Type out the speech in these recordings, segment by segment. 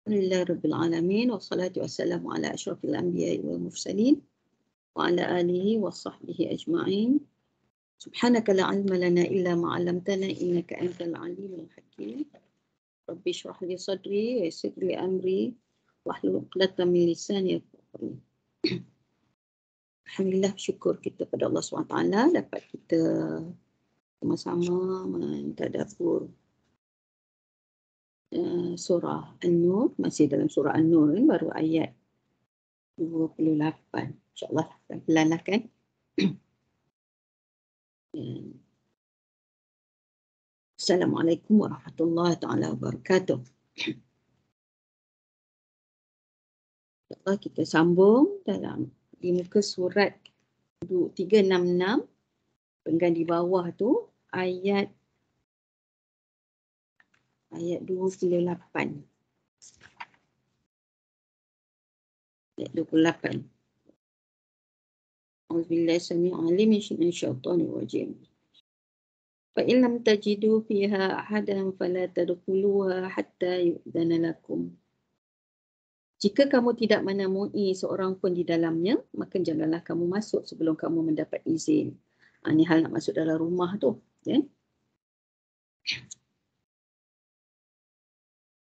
Alhamdulillahirabbil alamin wassalatu wassalamu ala asyrafil anbiya'i wal mursalin wa ala alihi wa sahbihi ajma'in. Subhanaka la ilma lana illa ma 'allamtana innaka antal alimul hakim. Rabbi shrah li sadri wa yassir li amri wahlul 'uqdatam min lisani yafqahu. Alhamdulillah, syukur kita pada Allah SWT dapat kita sama-sama mentadabbur surah An-Nur, masih dalam surah An-Nur kan, baru ayat 28. InsyaAllah pelan-pelan lah kan. Assalamualaikum warahmatullahi taala wabarakatuh. InsyaAllah kita sambung dalam di muka surat 366, penggan di bawah tu ayat 28. Ayat 28. Auzubillahi samii'il 'aliim minasyaitonir rajiim. Fa in lam tajidu fiha ahadan fala tadkhuluha hatta yu'dhana lakum. Jika kamu tidak menemui seorang pun di dalamnya, maka janganlah kamu masuk sebelum kamu mendapat izin. Ini hal nak masuk dalam rumah tu, ya.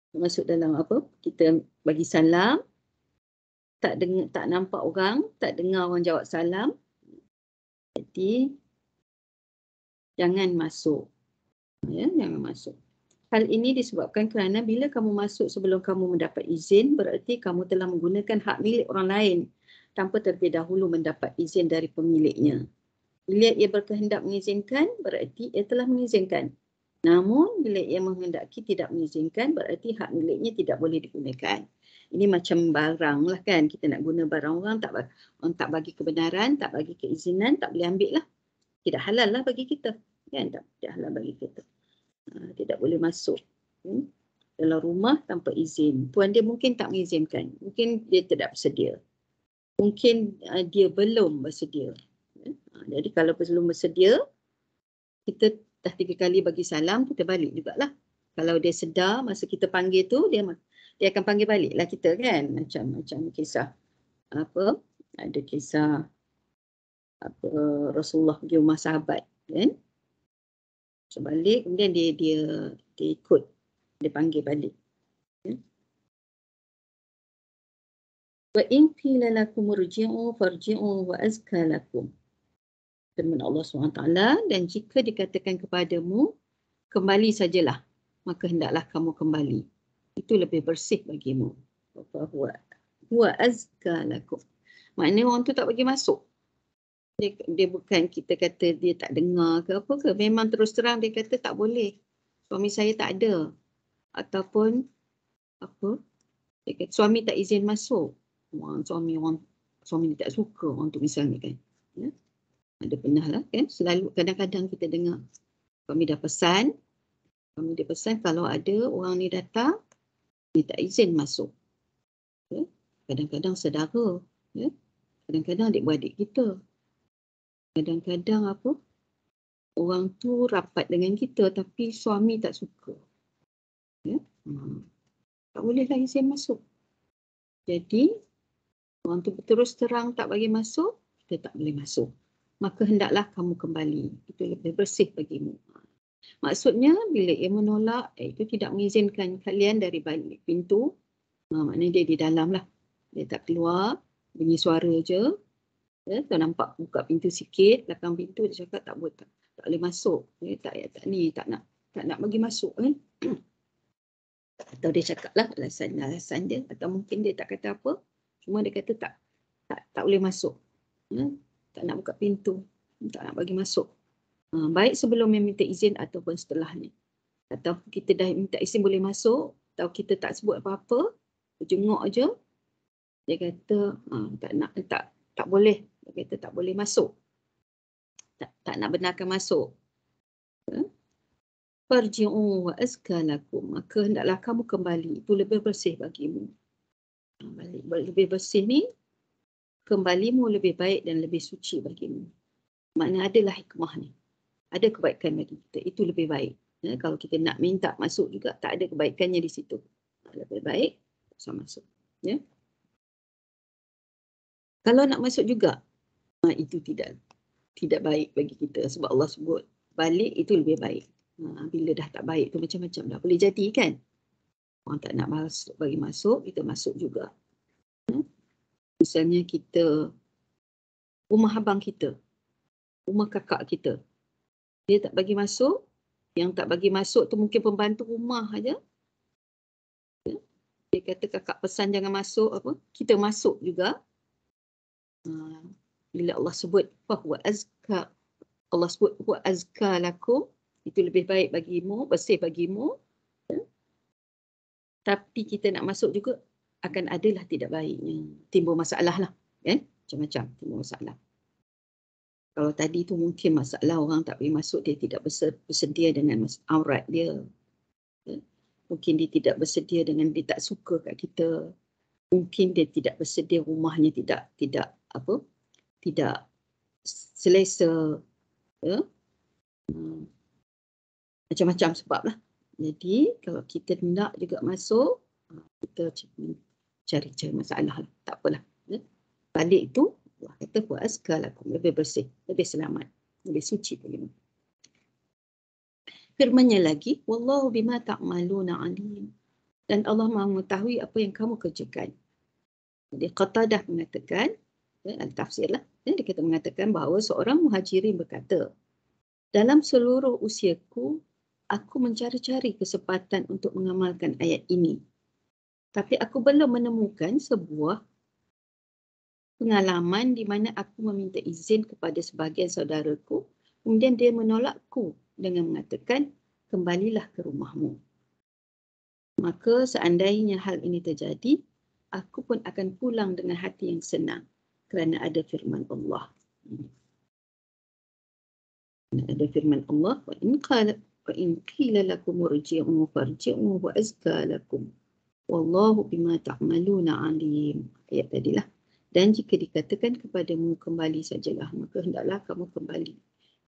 Masuk dalam apa? Kita bagi salam, tak nampak orang, tak dengar orang jawab salam. Jadi jangan masuk. Ya, jangan masuk. Hal ini disebabkan kerana bila kamu masuk sebelum kamu mendapat izin, bererti kamu telah menggunakan hak milik orang lain tanpa terlebih dahulu mendapat izin dari pemiliknya. Bila ia berkehendak mengizinkan, bererti ia telah mengizinkan. Namun, bila ia menghendaki tidak mengizinkan, bererti hak miliknya tidak boleh digunakan. Ini macam barang lah kan. Kita nak guna barang orang tak bagi kebenaran, tak bagi keizinan, tak boleh ambil lah. Tidak halal lah bagi kita. Kan? Tidak halal bagi kita. Tidak boleh masuk dalam rumah tanpa izin. Tuan dia mungkin tak mengizinkan. Mungkin dia tidak bersedia. Mungkin dia belum bersedia. Jadi kalau belum bersedia, kita dah 3 kali bagi salam, kita balik jugalah. Kalau dia sedar masa kita panggil tu, dia akan panggil baliklah kita kan. Macam kisah apa, ada kisah apa Rasulullah pergi rumah sahabat kan. Sebalik, kemudian dia ikut, dia panggil balik. Wa in qila lakum irji'u farji'u wa azka lakum. Firman Allah SWT, dan jika dikatakan kepadamu, kembali sajalah, maka hendaklah kamu kembali. Itu lebih bersih bagimu. Wa azka lakum. Maknanya orang tu tak bagi masuk. Dia bukan kita kata dia tak dengar ke apa ke. Memang terus terang dia kata tak boleh. Suami saya tak ada. Ataupun apa? Dia kata suami tak izin masuk. Suami dia tak suka orang tu misalnya kan. Ya? Ada pernah lah kan. Selalu kadang-kadang kita dengar. Suami dia pesan kalau ada orang ni datang, dia tak izin masuk. Ya? Kadang-kadang saudara. Ya? Kadang-kadang adik-beradik kita. Kadang-kadang apa, orang tu rapat dengan kita tapi suami tak suka. Ya? Tak bolehlah izin masuk. Jadi, orang tu terus terang tak bagi masuk, kita tak boleh masuk. Maka hendaklah kamu kembali. Itu lebih bersih bagimu. Maksudnya, bila ia menolak, itu tidak mengizinkan kalian dari balik pintu. Maknanya dia di dalam lah. Dia tak keluar, bunyi suara je. Ya, tu nampak buka pintu sikit, belakang pintu dia cakap tak boleh masuk. Ya, tak nak bagi masuk kan. Atau dia cakap lah alasan dia, atau mungkin dia tak kata apa, cuma dia kata tak boleh masuk. Ya, tak nak buka pintu, tak nak bagi masuk. Baik sebelum meminta izin ataupun setelahnya. Atau kita dah minta izin boleh masuk, atau kita tak sebut apa-apa, jenguk je, dia kata tak boleh. Dia kata tak boleh masuk. Tak nak benarkan masuk. Farji'u wa azka lakum. Maka hendaklah kamu kembali. Itu lebih bersih bagimu. Lebih bersih ni, kembalimu lebih baik dan lebih suci bagimu. Maknanya adalah hikmah ni. Ada kebaikan bagi kita. Itu lebih baik. Ya, kalau kita nak minta masuk juga, tak ada kebaikannya di situ. Lebih baik susah masuk. Ya. Kalau nak masuk juga, itu tidak baik bagi kita sebab Allah sebut balik itu lebih baik. Bila dah tak baik tu macam-macam dah boleh jadi kan. Orang tak nak masuk, bagi masuk, kita masuk juga. Misalnya kita, rumah abang kita, rumah kakak kita, dia tak bagi masuk, yang tak bagi masuk tu mungkin pembantu rumah aja. Dia kata kakak pesan jangan masuk, apa? Kita masuk juga. Bila Allah sebut bahwa azka, Allah sebut bahwa azka lakum, itu lebih baik bagimu, bersih bagimu. Tapi kita nak masuk juga akan adalah tidak baiknya, timbul masalah lah, kan? Macam-macam timbul masalah. Kalau tadi tu mungkin masalah orang tak boleh masuk, dia tidak bersedia dengan aurat dia. Mungkin dia tidak bersedia dengan, dia tak suka kat kita. Mungkin dia tidak bersedia, rumahnya tidak selesa. Ya? Macam-macam sebab lah. Jadi kalau kita nak juga masuk, kita cari masalah lah. Tak apalah. Ya? Balik tu, Allah kata wa'azkalakum, lebih bersih, lebih selamat, lebih suci bagimu. Firman-Nya lagi, wallahu bima ta'maluna alim. Dan Allah Maha mengetahui apa yang kamu kerjakan. Jadi Qatadah mengatakan, al-tafsir lah, dia kata mengatakan bahawa seorang muhajirin berkata, dalam seluruh usiaku, aku mencari-cari kesempatan untuk mengamalkan ayat ini. Tapi aku belum menemukan sebuah pengalaman di mana aku meminta izin kepada sebahagian saudaraku, kemudian dia menolakku dengan mengatakan, kembalilah ke rumahmu. Maka seandainya hal ini terjadi, aku pun akan pulang dengan hati yang senang kerana ada firman Allah. Ada firman Allah, wa in qila lakum irji'u farji'u wa azka lakum wallahu bima ta'maluna alim. Ayat tadilah. Dan jika dikatakan kepadamu kembali sajalah, maka hendaklah kamu kembali.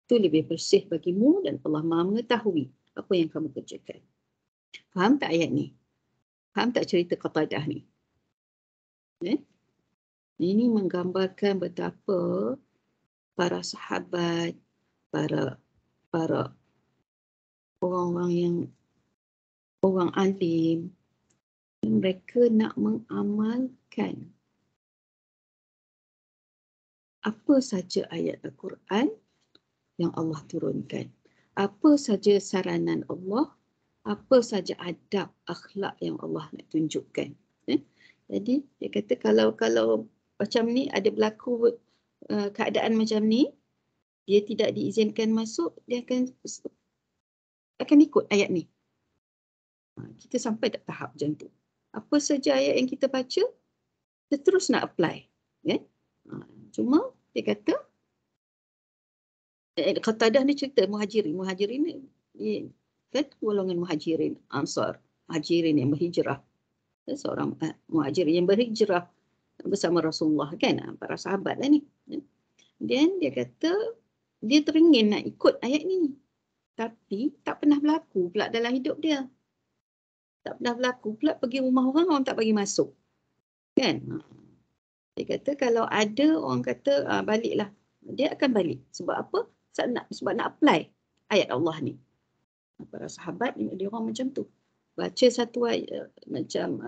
Itu lebih bersih bagimu dan Allah Maha mengetahui apa yang kamu kerjakan. Faham tak ayat ni? Faham tak cerita Qatadah ni? Ini menggambarkan betapa para sahabat, para orang-orang alim, mereka nak mengamalkan apa saja ayat Al-Quran yang Allah turunkan. Apa saja saranan Allah, apa saja adab, akhlak yang Allah nak tunjukkan. Jadi dia kata kalau macam ni ada berlaku keadaan macam ni, dia tidak diizinkan masuk, dia akan ikut ayat ni. Kita sampai tak tahap macam tu. Apa saja ayat yang kita baca, kita terus nak apply. Cuma dia kata, Qatadah ni cerita muhajirin ni kan golongan muhajirin, ansar, muhajirin yang berhijrah. Seorang muhajirin yang berhijrah bersama Rasulullah kan, para sahabat lah ni. Dan dia kata dia teringin nak ikut ayat ni, tapi tak pernah berlaku pula dalam hidup dia. Tak pernah berlaku pula pergi rumah orang tak bagi masuk. Kan? Dia kata kalau ada orang kata baliklah, dia akan balik. Sebab apa? Sebab nak apply ayat Allah ni. Para sahabat ni dia orang macam tu. Baca satu ayat macam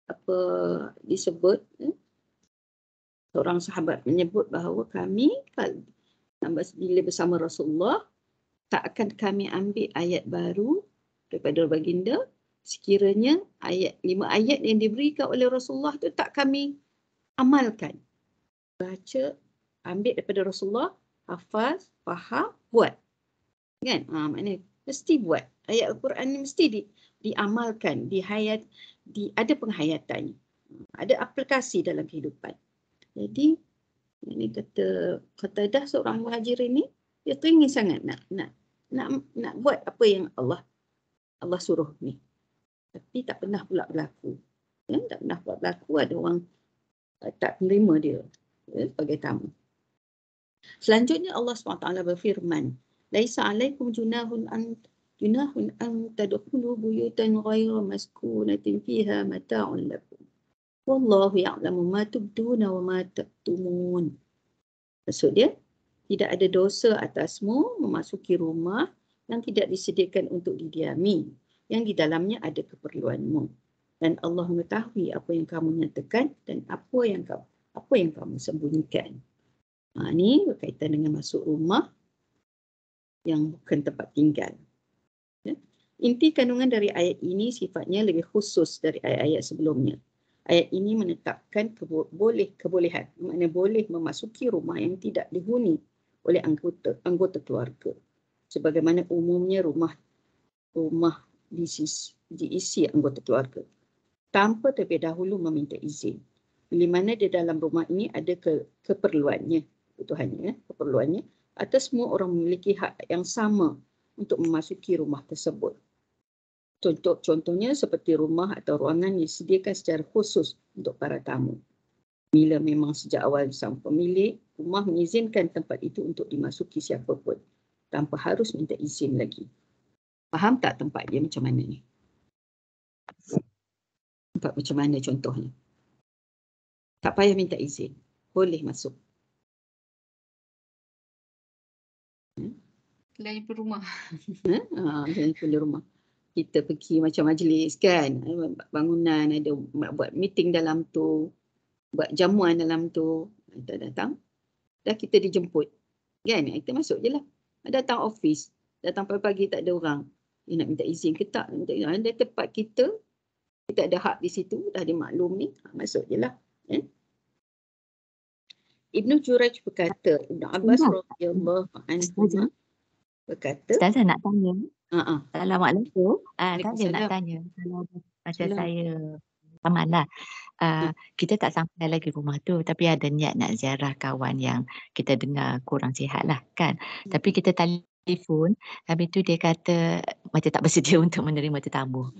apa disebut, seorang sahabat menyebut bahawa kami bila bersama Rasulullah tak akan kami ambil ayat baru daripada baginda sekiranya 5 ayat yang diberikan oleh Rasulullah tu tak kami amalkan. Baca, ambil daripada Rasulullah, hafaz, faham, buat. Kan? Maknanya mesti buat. Ayat Al-Quran ni mesti diamalkan, ada penghayatannya. Ada aplikasi dalam kehidupan. Jadi, ini kata Qatadah seorang muhajirin ni, dia teringin sangat nak buat apa yang Allah suruh ni. Tapi tak pernah pula berlaku. Tak pernah pula berlaku, ada orang tak menerima dia sebagai tamu. Selanjutnya Allah SWT berfirman, Laisa alaikum junahun an junahun an tadkhulu buyutan ghayra maskunatin fiha mata'un lakum. Wallahu ya'lamu ma tubduna wa ma taktumun. Maksud dia, tidak ada dosa atasmu memasuki rumah yang tidak disediakan untuk didiami, yang di dalamnya ada keperluanmu. Dan Allah mengetahui apa yang kamu nyatakan dan apa yang kamu sembunyikan. Ini berkaitan dengan masuk rumah yang bukan tempat tinggal. Ya. Inti kandungan dari ayat ini sifatnya lebih khusus dari ayat-ayat sebelumnya. Ayat ini menetapkan kebolehan, maknanya boleh memasuki rumah yang tidak dihuni oleh anggota keluarga. Sebagaimana umumnya rumah diisi anggota keluarga, tanpa terlebih dahulu meminta izin. Bila mana di dalam rumah ini ada keperluannya, keperluannya, atau semua orang memiliki hak yang sama untuk memasuki rumah tersebut. Contohnya seperti rumah atau ruangan yang disediakan secara khusus untuk para tamu. Bila memang sejak awal sang pemilik rumah mengizinkan tempat itu untuk dimasuki siapa pun, tanpa harus minta izin lagi. Faham tak tempat dia macam mana ni? Tempat macam mana contohnya? Tak payah minta izin. Boleh masuk. Lain rumah. Lain rumah. Kita pergi macam majlis kan, bangunan ada buat meeting dalam tu, buat jamuan dalam tu, kita datang, dah kita dijemput kan, kita masuk je lah. Datang office, datang pagi-pagi tak ada orang, dia nak minta izin ke tak, ada tempat kita ada hak di situ, dah dimaklumi, masuk je lah. Ibnu Jurayj berkata, Ibnu Abbas radhiyallahu anhu berkata, Ustazah nak tanya. Assalamualaikum. Saya nak Waalaikumsalam. tanya, kalau macam saya pamalah, kita tak sampai lagi rumah tu, tapi ada niat nak ziarah kawan yang kita dengar kurang sihat lah kan. Tapi kita telefon, habis tu dia kata macam tak bersedia untuk menerima tetamu.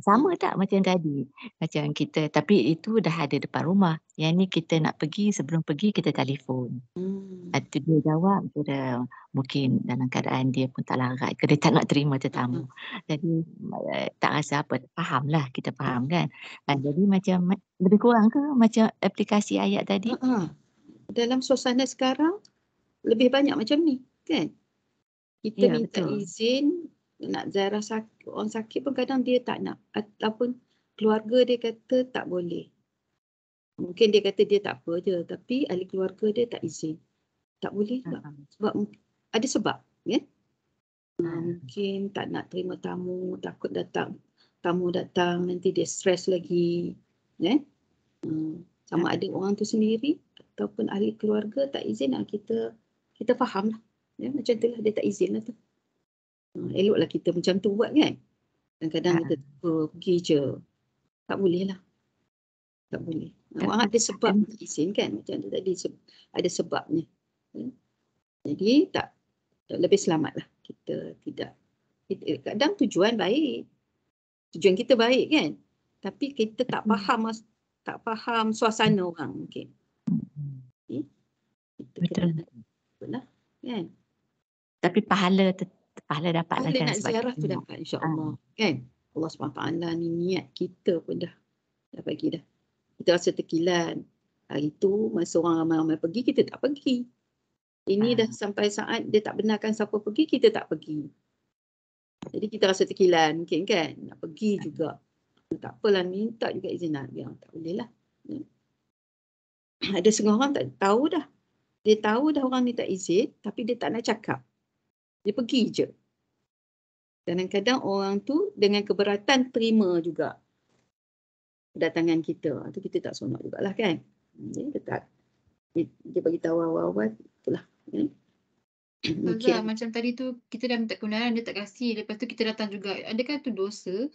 Sama tak macam tadi? Macam kita, tapi itu dah ada depan rumah. Yang ni kita nak pergi, sebelum pergi kita telefon. Itu dia jawab, kira mungkin dalam keadaan dia pun tak larat ke, dia tak nak terima tetamu. Jadi tak rasa apa, faham lah, kita faham kan. Jadi macam lebih kurang ke macam aplikasi ayat tadi? Dalam suasana sekarang lebih banyak macam ni kan. Kita minta izin nak ziarah orang sakit pun kadang dia tak nak, ataupun keluarga dia kata tak boleh. Mungkin dia kata dia tak apa je, tapi ahli keluarga dia tak izin. Tak boleh juga. Sebab ada sebab ya. Mungkin tak nak terima tamu, takut tamu datang nanti dia stres lagi ya. Sama ada orang tu sendiri ataupun ahli keluarga tak izin, kita faham lah ya, macam tu lah, dia tak izin lah tu. Eloklah kita macam tu buat kan. Kadang-kadang kita pergi je, tak boleh lah, tak boleh. Orang ada sebab izin kan, macam tu tadi ada sebabnya. Jadi tak lebih selamat lah kita tidak. Kadang tujuan kita baik kan, tapi kita tak faham suasana orang mungkin. Kita kena kan. Tapi pahala dapat lah kan, nak ziarah tu dapat insya-Allah kan. Allah SWT ni niat kita pun dah bagi dah. Kita rasa terkilan. Hari tu masa orang ramai-ramai pergi, kita tak pergi. Ini dah sampai saat dia tak benarkan siapa pergi, kita tak pergi. Jadi kita rasa terkilan mungkin kan, nak pergi juga. Tak apalah, minta juga izin nak dia. Tak boleh lah. Ada setengah orang tak tahu dah. Dia tahu dah orang ni tak izin, tapi dia tak nak cakap. Dia pergi je. Kadang-kadang orang tu dengan keberatan terima juga kedatangan kita. Itu kita tak seronok jugalah kan. Dia bagi tahu awal-awal, itulah. Macam tadi tu kita dah minta kebenaran, dia tak kasih. Lepas tu kita datang juga. Adakah tu dosa?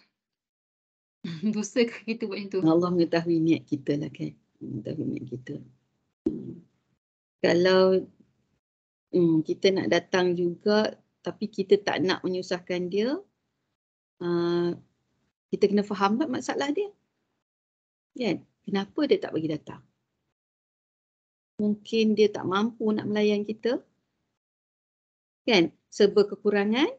Dosa ke kita buat itu? Allah mengetahui niat kita lah kan. Mengetahui niat kita. Kalau kita nak datang juga tapi kita tak nak menyusahkan dia, kita kena faham tak masalah dia kan. Kenapa dia tak bagi datang? Mungkin dia tak mampu nak melayan kita kan, serba kekurangan,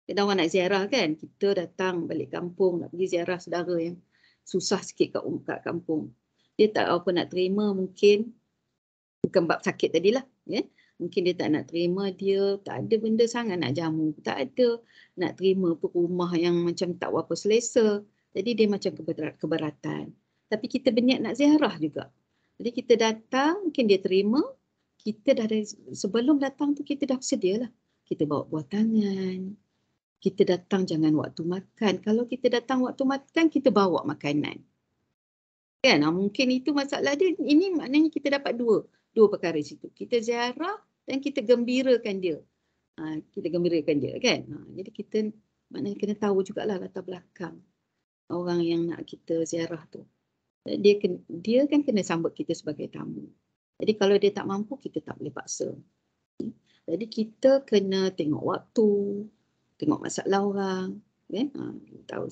Kita orang nak ziarah kan, kita datang balik kampung nak pergi ziarah saudara yang susah sikit kat kampung. Dia tak apa nak terima, mungkin bukan bab sakit tadilah, ya. Mungkin dia tak nak terima, dia tak ada benda sangat nak jamu, tak ada nak terima rumah yang macam tak berapa selesa. Jadi dia macam keberatan. Tapi kita berniat nak ziarah juga. Jadi kita datang, mungkin dia terima, kita dah dari sebelum datang tu kita dah sedia lah. Kita bawa buah tangan. Kita datang jangan waktu makan. Kalau kita datang waktu makan, kita bawa makanan. Kan? Mungkin itu masalah dia. Ini maknanya kita dapat dua perkara situ. Kita ziarah dan kita gembirakan dia. Kita gembirakan dia kan. Jadi kita maknanya kena tahu jugalah latar belakang orang yang nak kita ziarah tu. Dia kan kena sambut kita sebagai tamu. Jadi kalau dia tak mampu, kita tak boleh paksa. Jadi kita kena tengok waktu, tengok masalah orang, kan? Tahu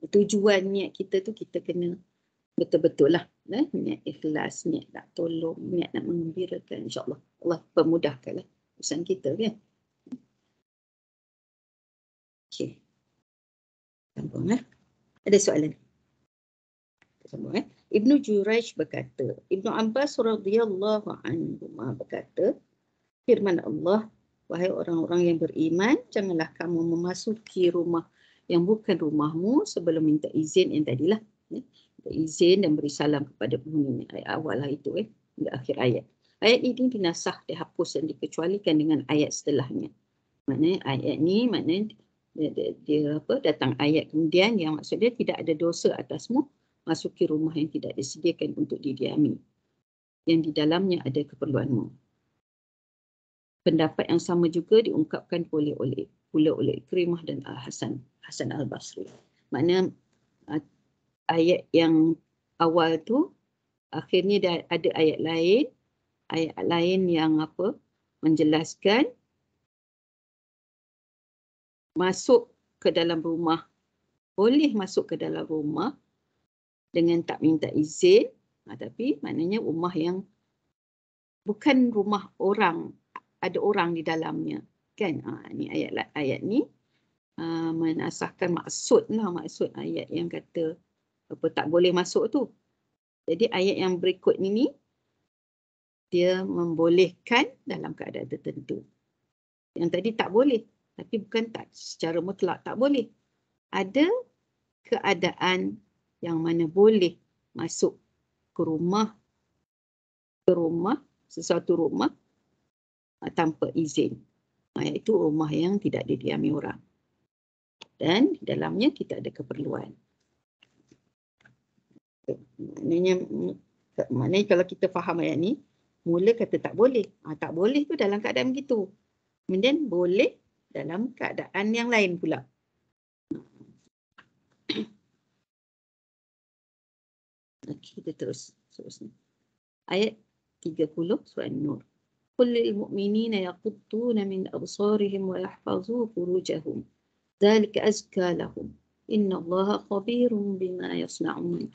tujuan niat kita tu kita kena betul-betul lah, niat ikhlas, niat nak tolong, niat nak mengembirakan, insyaAllah Allah permudahkanlah urusan kita kan. Okey. Sambung Ada soalan? Sambung Ibnu Jurayj berkata, Ibnu Abbas radhiyallahu anhu berkata, firman Allah, wahai orang-orang yang beriman, janganlah kamu memasuki rumah yang bukan rumahmu sebelum minta izin yang tadilah. Minta izin dan beri salam kepada penghuninya. Ayat awal lah itu hingga akhir ayat. Ayat ini dinasah, dihapus dan dikecualikan dengan ayat setelahnya. Maknanya ayat ni maknanya dia datang ayat kemudian yang maksudnya tidak ada dosa atasmu masuki rumah yang tidak disediakan untuk didiami, yang di dalamnya ada keperluanmu. Pendapat yang sama juga diungkapkan pula oleh Ikrimah dan Hasan Al-Basri. Maknanya ayat yang awal tu akhirnya dah ada ayat lain yang menjelaskan masuk ke dalam rumah, boleh masuk ke dalam rumah dengan tak minta izin, tapi maknanya rumah yang bukan rumah orang, ada orang di dalamnya kan. Ni ayat ni menasahkan maksud ayat yang kata tak boleh masuk tu. Jadi ayat yang berikut ini dia membolehkan dalam keadaan tertentu. Yang tadi tak boleh, tapi bukan tak secara mutlak tak boleh. Ada keadaan yang mana boleh masuk ke rumah sesuatu rumah tanpa izin. Iaitu rumah yang tidak didiami orang. Dan di dalamnya kita ada keperluan. Maknanya kalau kita faham ayat ni, mula kata tak boleh. Tak boleh tu dalam keadaan begitu. Kemudian boleh dalam keadaan yang lain pula. Kita terusnya. Ayat 30 surah An-Nur. Qul lil mu'minina yaqudduna min absarihim wa yahfazu furujahum. Dzalika azka lahum. Innallaha khabirum bima yasna'un.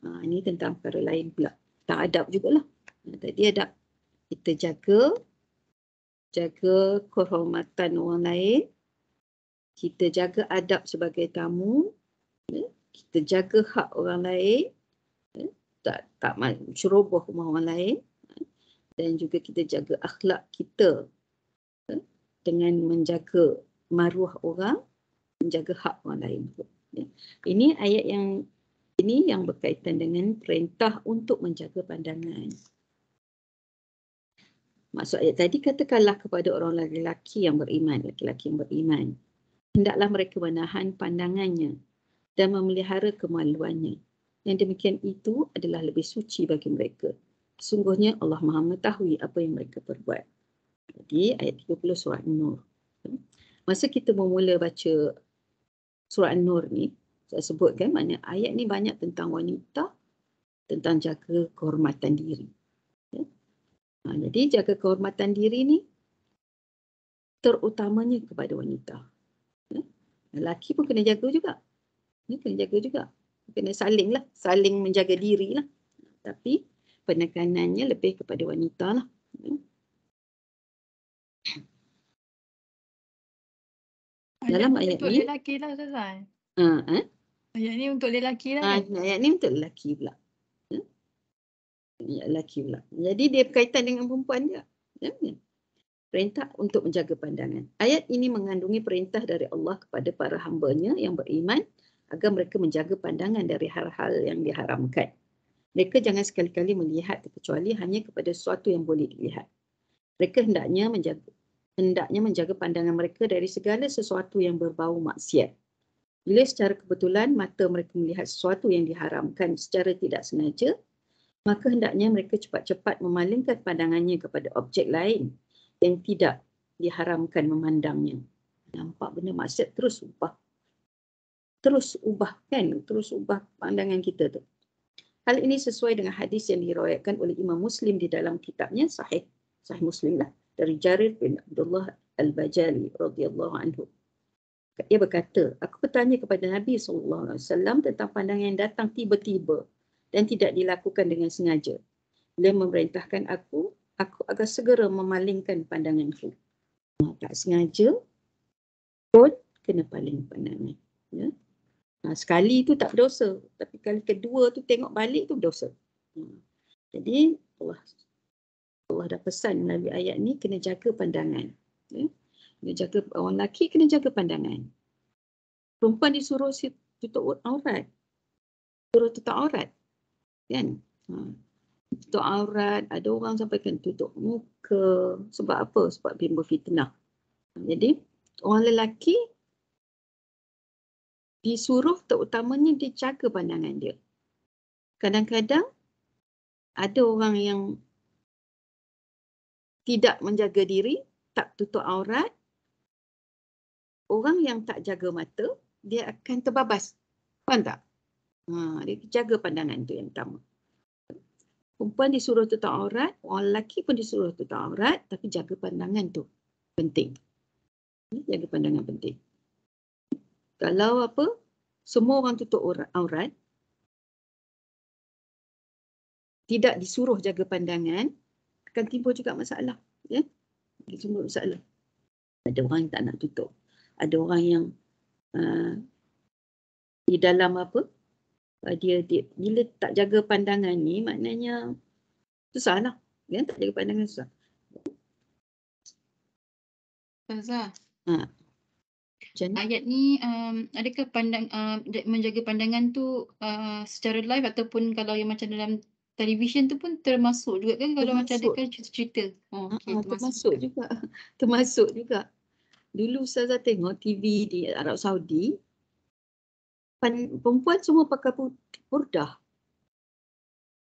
Ini tentang perkara lain pula. Tak adab jugalah. Tadi adab kita jaga kehormatan orang lain. Kita jaga adab sebagai tamu. Kita jaga hak orang lain. Tak ceroboh rumah orang lain. Dan juga kita jaga akhlak kita dengan menjaga maruah orang, menjaga hak orang lain. Ini ayat yang berkaitan dengan perintah untuk menjaga pandangan. Maksud ayat tadi, katakanlah kepada orang lelaki yang beriman, hendaklah mereka menahan pandangannya dan memelihara kemaluannya. Yang demikian itu adalah lebih suci bagi mereka. Sungguhnya Allah Maha mengetahui apa yang mereka perbuat. Jadi ayat 30 surah An-Nur. Masa kita memula baca surah An-Nur ni, saya sebutkan maknanya ayat ni banyak tentang wanita, tentang jaga kehormatan diri. Jadi jaga kehormatan diri ni terutamanya kepada wanita. Lelaki pun kena jaga juga. Kena saling menjaga diri lah. Tapi penekanannya lebih kepada wanita lah. Dalam Ayat ni ayat untuk ni, lelaki lah Ustazah. Ayat ni untuk lelaki lah kan? ayat ni untuk lelaki pula. Ayat lelaki pula. Jadi dia berkaitan dengan perempuan juga. Perintah untuk menjaga pandangan. Ayat ini mengandungi perintah dari Allah kepada para hamba-Nya yang beriman agar mereka menjaga pandangan dari hal-hal yang diharamkan. Mereka jangan sekali-kali melihat kecuali hanya kepada sesuatu yang boleh dilihat. Mereka hendaknya menjaga pandangan mereka dari segala sesuatu yang berbau maksiat. Bila secara kebetulan mata mereka melihat sesuatu yang diharamkan secara tidak sengaja, maka hendaknya mereka cepat-cepat memalingkan pandangannya kepada objek lain yang tidak diharamkan memandangnya. Nampak benda maksiat terus ubah pandangan kita tu. Hal ini sesuai dengan hadis yang diriwayatkan oleh Imam Muslim di dalam kitabnya Sahih Muslim lah, dari Jarir bin Abdullah Al-Bajali radhiyallahu anhu. Ia berkata, aku bertanya kepada Nabi SAW tentang pandangan yang datang tiba-tiba dan tidak dilakukan dengan sengaja. Beliau memerintahkan aku agar segera memalingkan pandanganku. Tak sengaja pun kena paling pandangan. Ya? Sekali tu tak berdosa, tapi kali kedua tu tengok balik tu berdosa. Jadi Allah dah pesan melalui ayat ni kena jaga pandangan. Ya? Kena jaga, orang lelaki kena jaga pandangan. Perempuan disuruh tutup aurat. Suruh tutup aurat. Kan? Tutup aurat, ada orang sampaikan tutup muka. Sebab apa? Sebab bimbang fitnah. Jadi, orang lelaki disuruh terutamanya dia jaga pandangan dia. Kadang-kadang ada orang yang tidak menjaga diri, tak tutup aurat. Orang yang tak jaga mata, dia akan terbabas. Faham tak? Dia jaga pandangan tu yang pertama. Perempuan disuruh tutup aurat, orang lelaki pun disuruh tutup aurat, tapi jaga pandangan tu penting. Jaga pandangan penting. Kalau semua orang tutup aurat, tidak disuruh jaga pandangan, akan timbul juga masalah. Ya? Timbul masalah. Ada orang yang tak nak tutup. Ada orang yang di dalam dia bila tak jaga pandangan ni, maknanya susah lah. Ya? Tak jaga pandangan susah. Ustazah, macam ayat ni adakah menjaga pandangan tu secara live ataupun kalau yang macam dalam televisyen tu pun termasuk juga kan kalau macam ada kan cerita-cerita? Termasuk juga. Termasuk juga. Dulu Ustazah tengok TV di Arab Saudi, perempuan semua pakai burdah.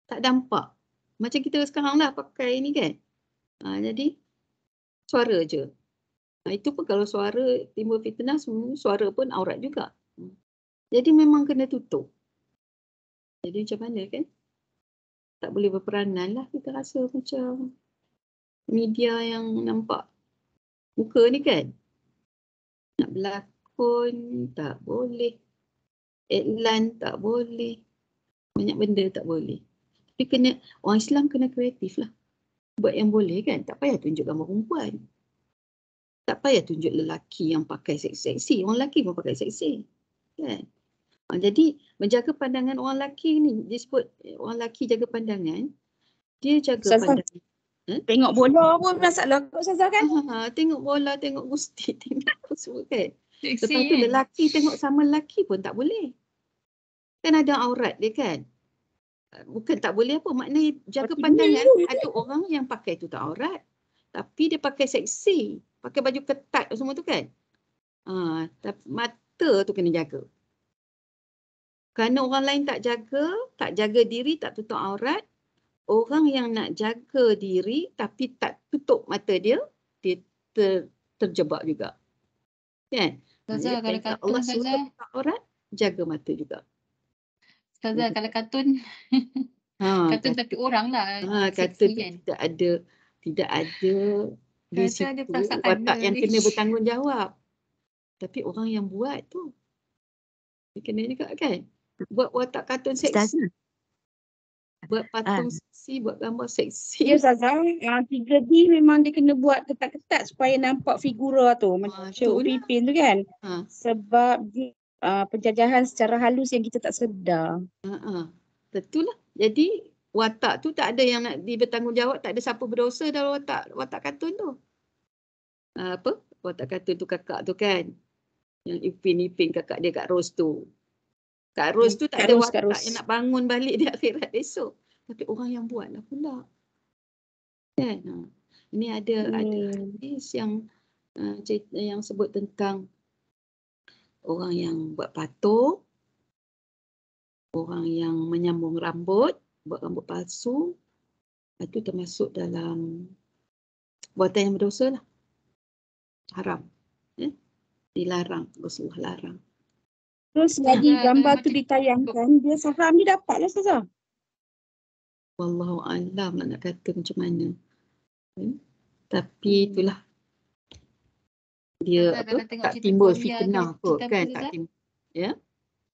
Tak nampak. Macam kita sekarang lah pakai ni kan. Jadi suara je. Itu pun kalau suara timbul fitnah, semua suara pun aurat juga. Jadi memang kena tutup. Jadi macam mana kan? Tak boleh berperanan lah, kita rasa macam media yang nampak muka ni kan. Nak berlakon tak boleh. Iklan tak boleh. Banyak benda tak boleh. Tapi orang Islam kena kreatif lah. Buat yang boleh kan. Tak payah tunjuk gambar perempuan. Tak payah tunjuk lelaki yang pakai seksi-seksi. Orang lelaki pun pakai seksi. Kan? Jadi menjaga pandangan orang lelaki ni, disebut orang lelaki jaga pandangan, dia jaga pandangan. Tengok bola pun masalah kot Ustazah kan? Tengok bola, tengok gusti, tengok apa semua kan. Seksi, Lepas tu lelaki tengok sama lelaki pun tak boleh. Kan ada aurat dia kan. Bukan tak boleh apa, maknanya jaga pandangan. Ada orang yang pakai tutup aurat, tapi dia pakai seksi, pakai baju ketat semua tu kan. Mata tu kena jaga. Kerana orang lain tak jaga diri, tak tutup aurat, orang yang nak jaga diri tapi tak tutup mata dia, dia terjebak juga. Kan? Ustazah, kalau kartun Allah suruh tutup aurat, jaga mata juga. Ustazah, kalau kartun kartun tapi orang lah. Kartun kan? tidak ada di situ watak yang kena bertanggungjawab. Tapi orang yang buat tu, dia kena juga kan? Buat watak kartun seksi. Buat patung seksi, buat gambar seksi. Ya Ustazah, 3D memang dia kena buat ketat-ketat supaya nampak figura tu. Macam itulah. Upin tu kan. Ha. Sebab dia, penjajahan secara halus yang kita tak sedar. Betul lah. Jadi watak tu tak ada yang nak bertanggungjawab, tak ada siapa berdosa dalam watak kartun tu. Watak kartun tu kakak tu kan. Yang Ipin kakak dia Kak Ros tu. Kak Ros tu tak ada watak yang nak bangun balik di akhirat esok. Tapi orang yang buat lah pula. Kan? Ini ada hadis yang cerita yang sebut tentang orang yang buat patung, orang yang menyambung rambut, buat rambut palsu. Itu termasuk dalam buatan yang berdosa lah. Haram. Dilarang, Rasulullah larang. Terus lagi gambar tu ditayangkan, dia saham dia dapat lah Ustazah. Wallahu a'lam nak kata macam mana. Tapi itulah dia tak timbul fitnah kot kan. Tak timbul. Ya.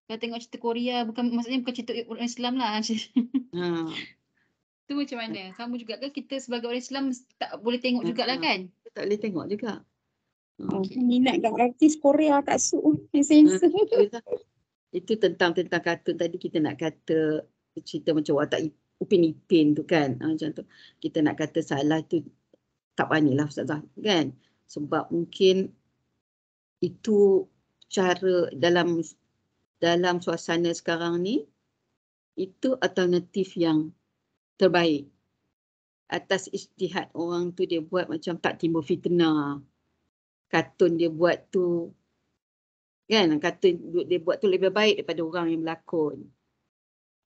Kalau tengok cerita Korea, maksudnya bukan cerita orang Islam lah. Tu macam mana? Sama juga kan kita sebagai orang Islam tak boleh tengok jugalah kan? Tak boleh tengok juga. Minat kat artis Korea kat Su. Sensor. Itu tentang kartun tadi kita nak kata cerita macam watak Upin Ipin tu kan. Macam tu. Kita nak kata salah tu tak berani lah Ustazah kan. Sebab mungkin itu cara dalam suasana sekarang ni, itu alternatif yang terbaik. Atas ijtihad orang tu dia buat macam tak timbul fitnah. Kartun dia buat tu kan, kartun dia buat tu lebih baik daripada orang yang berlakon.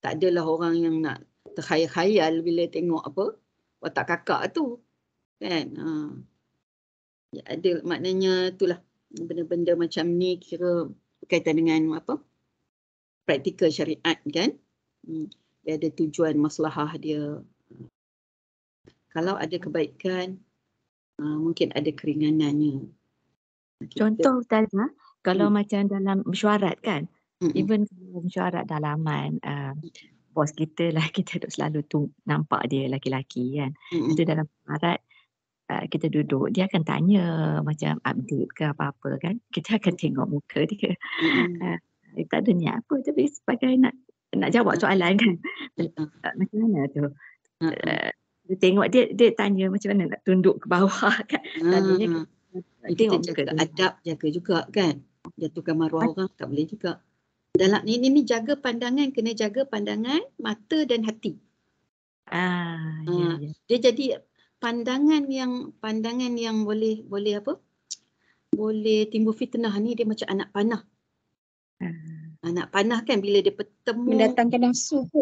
Tak adalah orang yang nak terkhayal-khayal bila tengok watak kakak tu kan. Ya, ada maknanya itulah benda-benda macam ni kira berkaitan dengan praktikal syariat kan. Dia ada tujuan maslahah dia. Kalau ada kebaikan, mungkin ada keringanannya. Contoh Ustazah, kalau macam dalam mesyuarat kan, even kalau mesyuarat dalaman, bos kita lah, kita selalu nampak dia laki-laki kan. Itu dalam mesyuarat, kita duduk, dia akan tanya macam update ke apa-apa kan. Kita akan tengok muka dia. Tak ada niat apa, tapi sebagai nak jawab soalan kan. Macam mana tu? Dia tengok dia tanya macam mana nak tunduk ke bawah kan. Selalunya kita jaga adab, jaga juga kan. Jatuhkan maruah orang tak boleh juga. Dalam ini jaga pandangan, kena jaga pandangan, mata dan hati. Dia jadi pandangan yang boleh boleh timbul fitnah ni, dia macam anak panah. Anak panah kan bila dia bertemu mendatangkan nafsu ke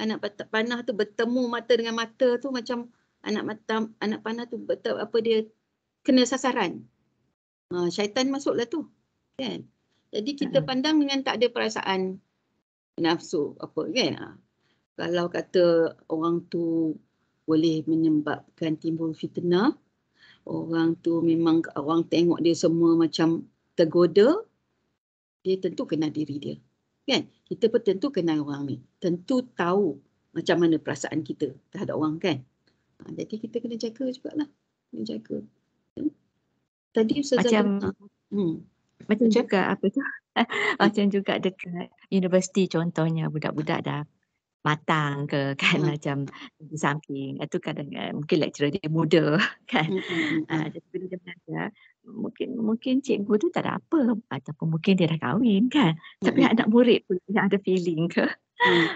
anak panah tu bertemu mata dengan mata tu macam anak panah tu dia kena sasaran. Syaitan masuklah tu kan. Jadi kita pandang dengan tak ada perasaan nafsu apa kan. Kalau kata orang tu boleh menyebabkan timbul fitnah, orang tu memang orang tengok dia semua macam tergoda, dia tentu kenal diri dia. Kan? Kita pun tentu kenal orang ni. Tentu tahu macam mana perasaan kita terhadap orang kan. Jadi kita kena jaga jugalah. Kena jaga. Tadi Ustazah macam juga apa tu? Macam juga dekat universiti contohnya, budak-budak dah matang ke kan, macam di samping. Itu kadang mungkin lecturer dia muda kan. Jadi bila dia belajar, mungkin cikgu tu tak ada apa, ataupun mungkin dia dah kahwin kan. Tapi anak murid pun yang ada feeling ke.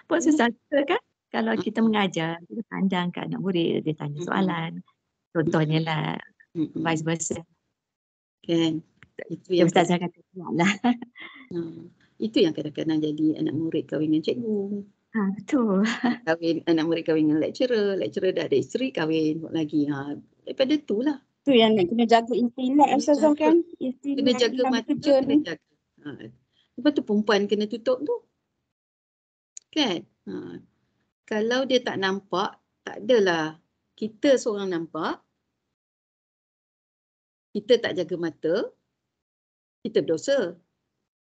Pun susah kan. Kalau kita mengajar, kita pandang ke anak murid, dia tanya soalan. Contohnya lah, vice versa. Kan. Itu yang Ustazah kata lah. Itu yang kadang-kadang jadi anak murid kahwin dengan cikgu. Betul. Anak murid kahwin dengan lecturer dah ada isteri kahwin lagi. Daripada tu lah. Tu yang nak kena jaga intilak Ustazah kan. Kena jaga mata, kena jaga. Lepas tu perempuan kena tutup tu. Kan? Kalau dia tak nampak, tak adalah. Kita seorang nampak, kita tak jaga mata, kita berdosa.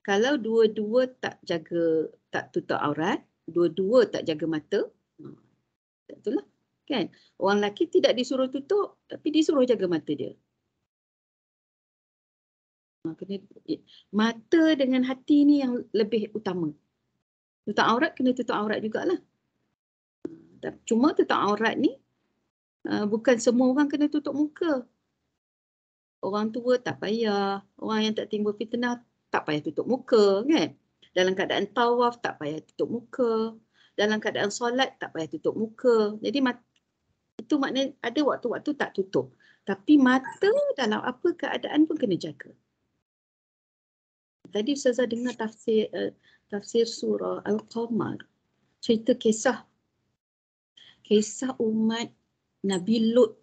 Kalau dua-dua tak jaga, tak tutup aurat, dua-dua tak jaga mata, itulah kan. Orang lelaki tidak disuruh tutup tapi disuruh jaga mata dia. Kena, mata dengan hati ni yang lebih utama. Tutup aurat kena tutup aurat jugalah. Cuma tutup aurat ni bukan semua orang kena tutup muka. Orang tua tak payah, orang yang tak timbul fitnah tak payah tutup muka kan. Dalam keadaan tawaf tak payah tutup muka. Dalam keadaan solat tak payah tutup muka. Jadi itu maknanya ada waktu-waktu tak tutup. Tapi mata dalam apa keadaan pun kena jaga. Tadi Ustazah dengar tafsir surah Al-Qamar. Cerita kisah umat Nabi Lut.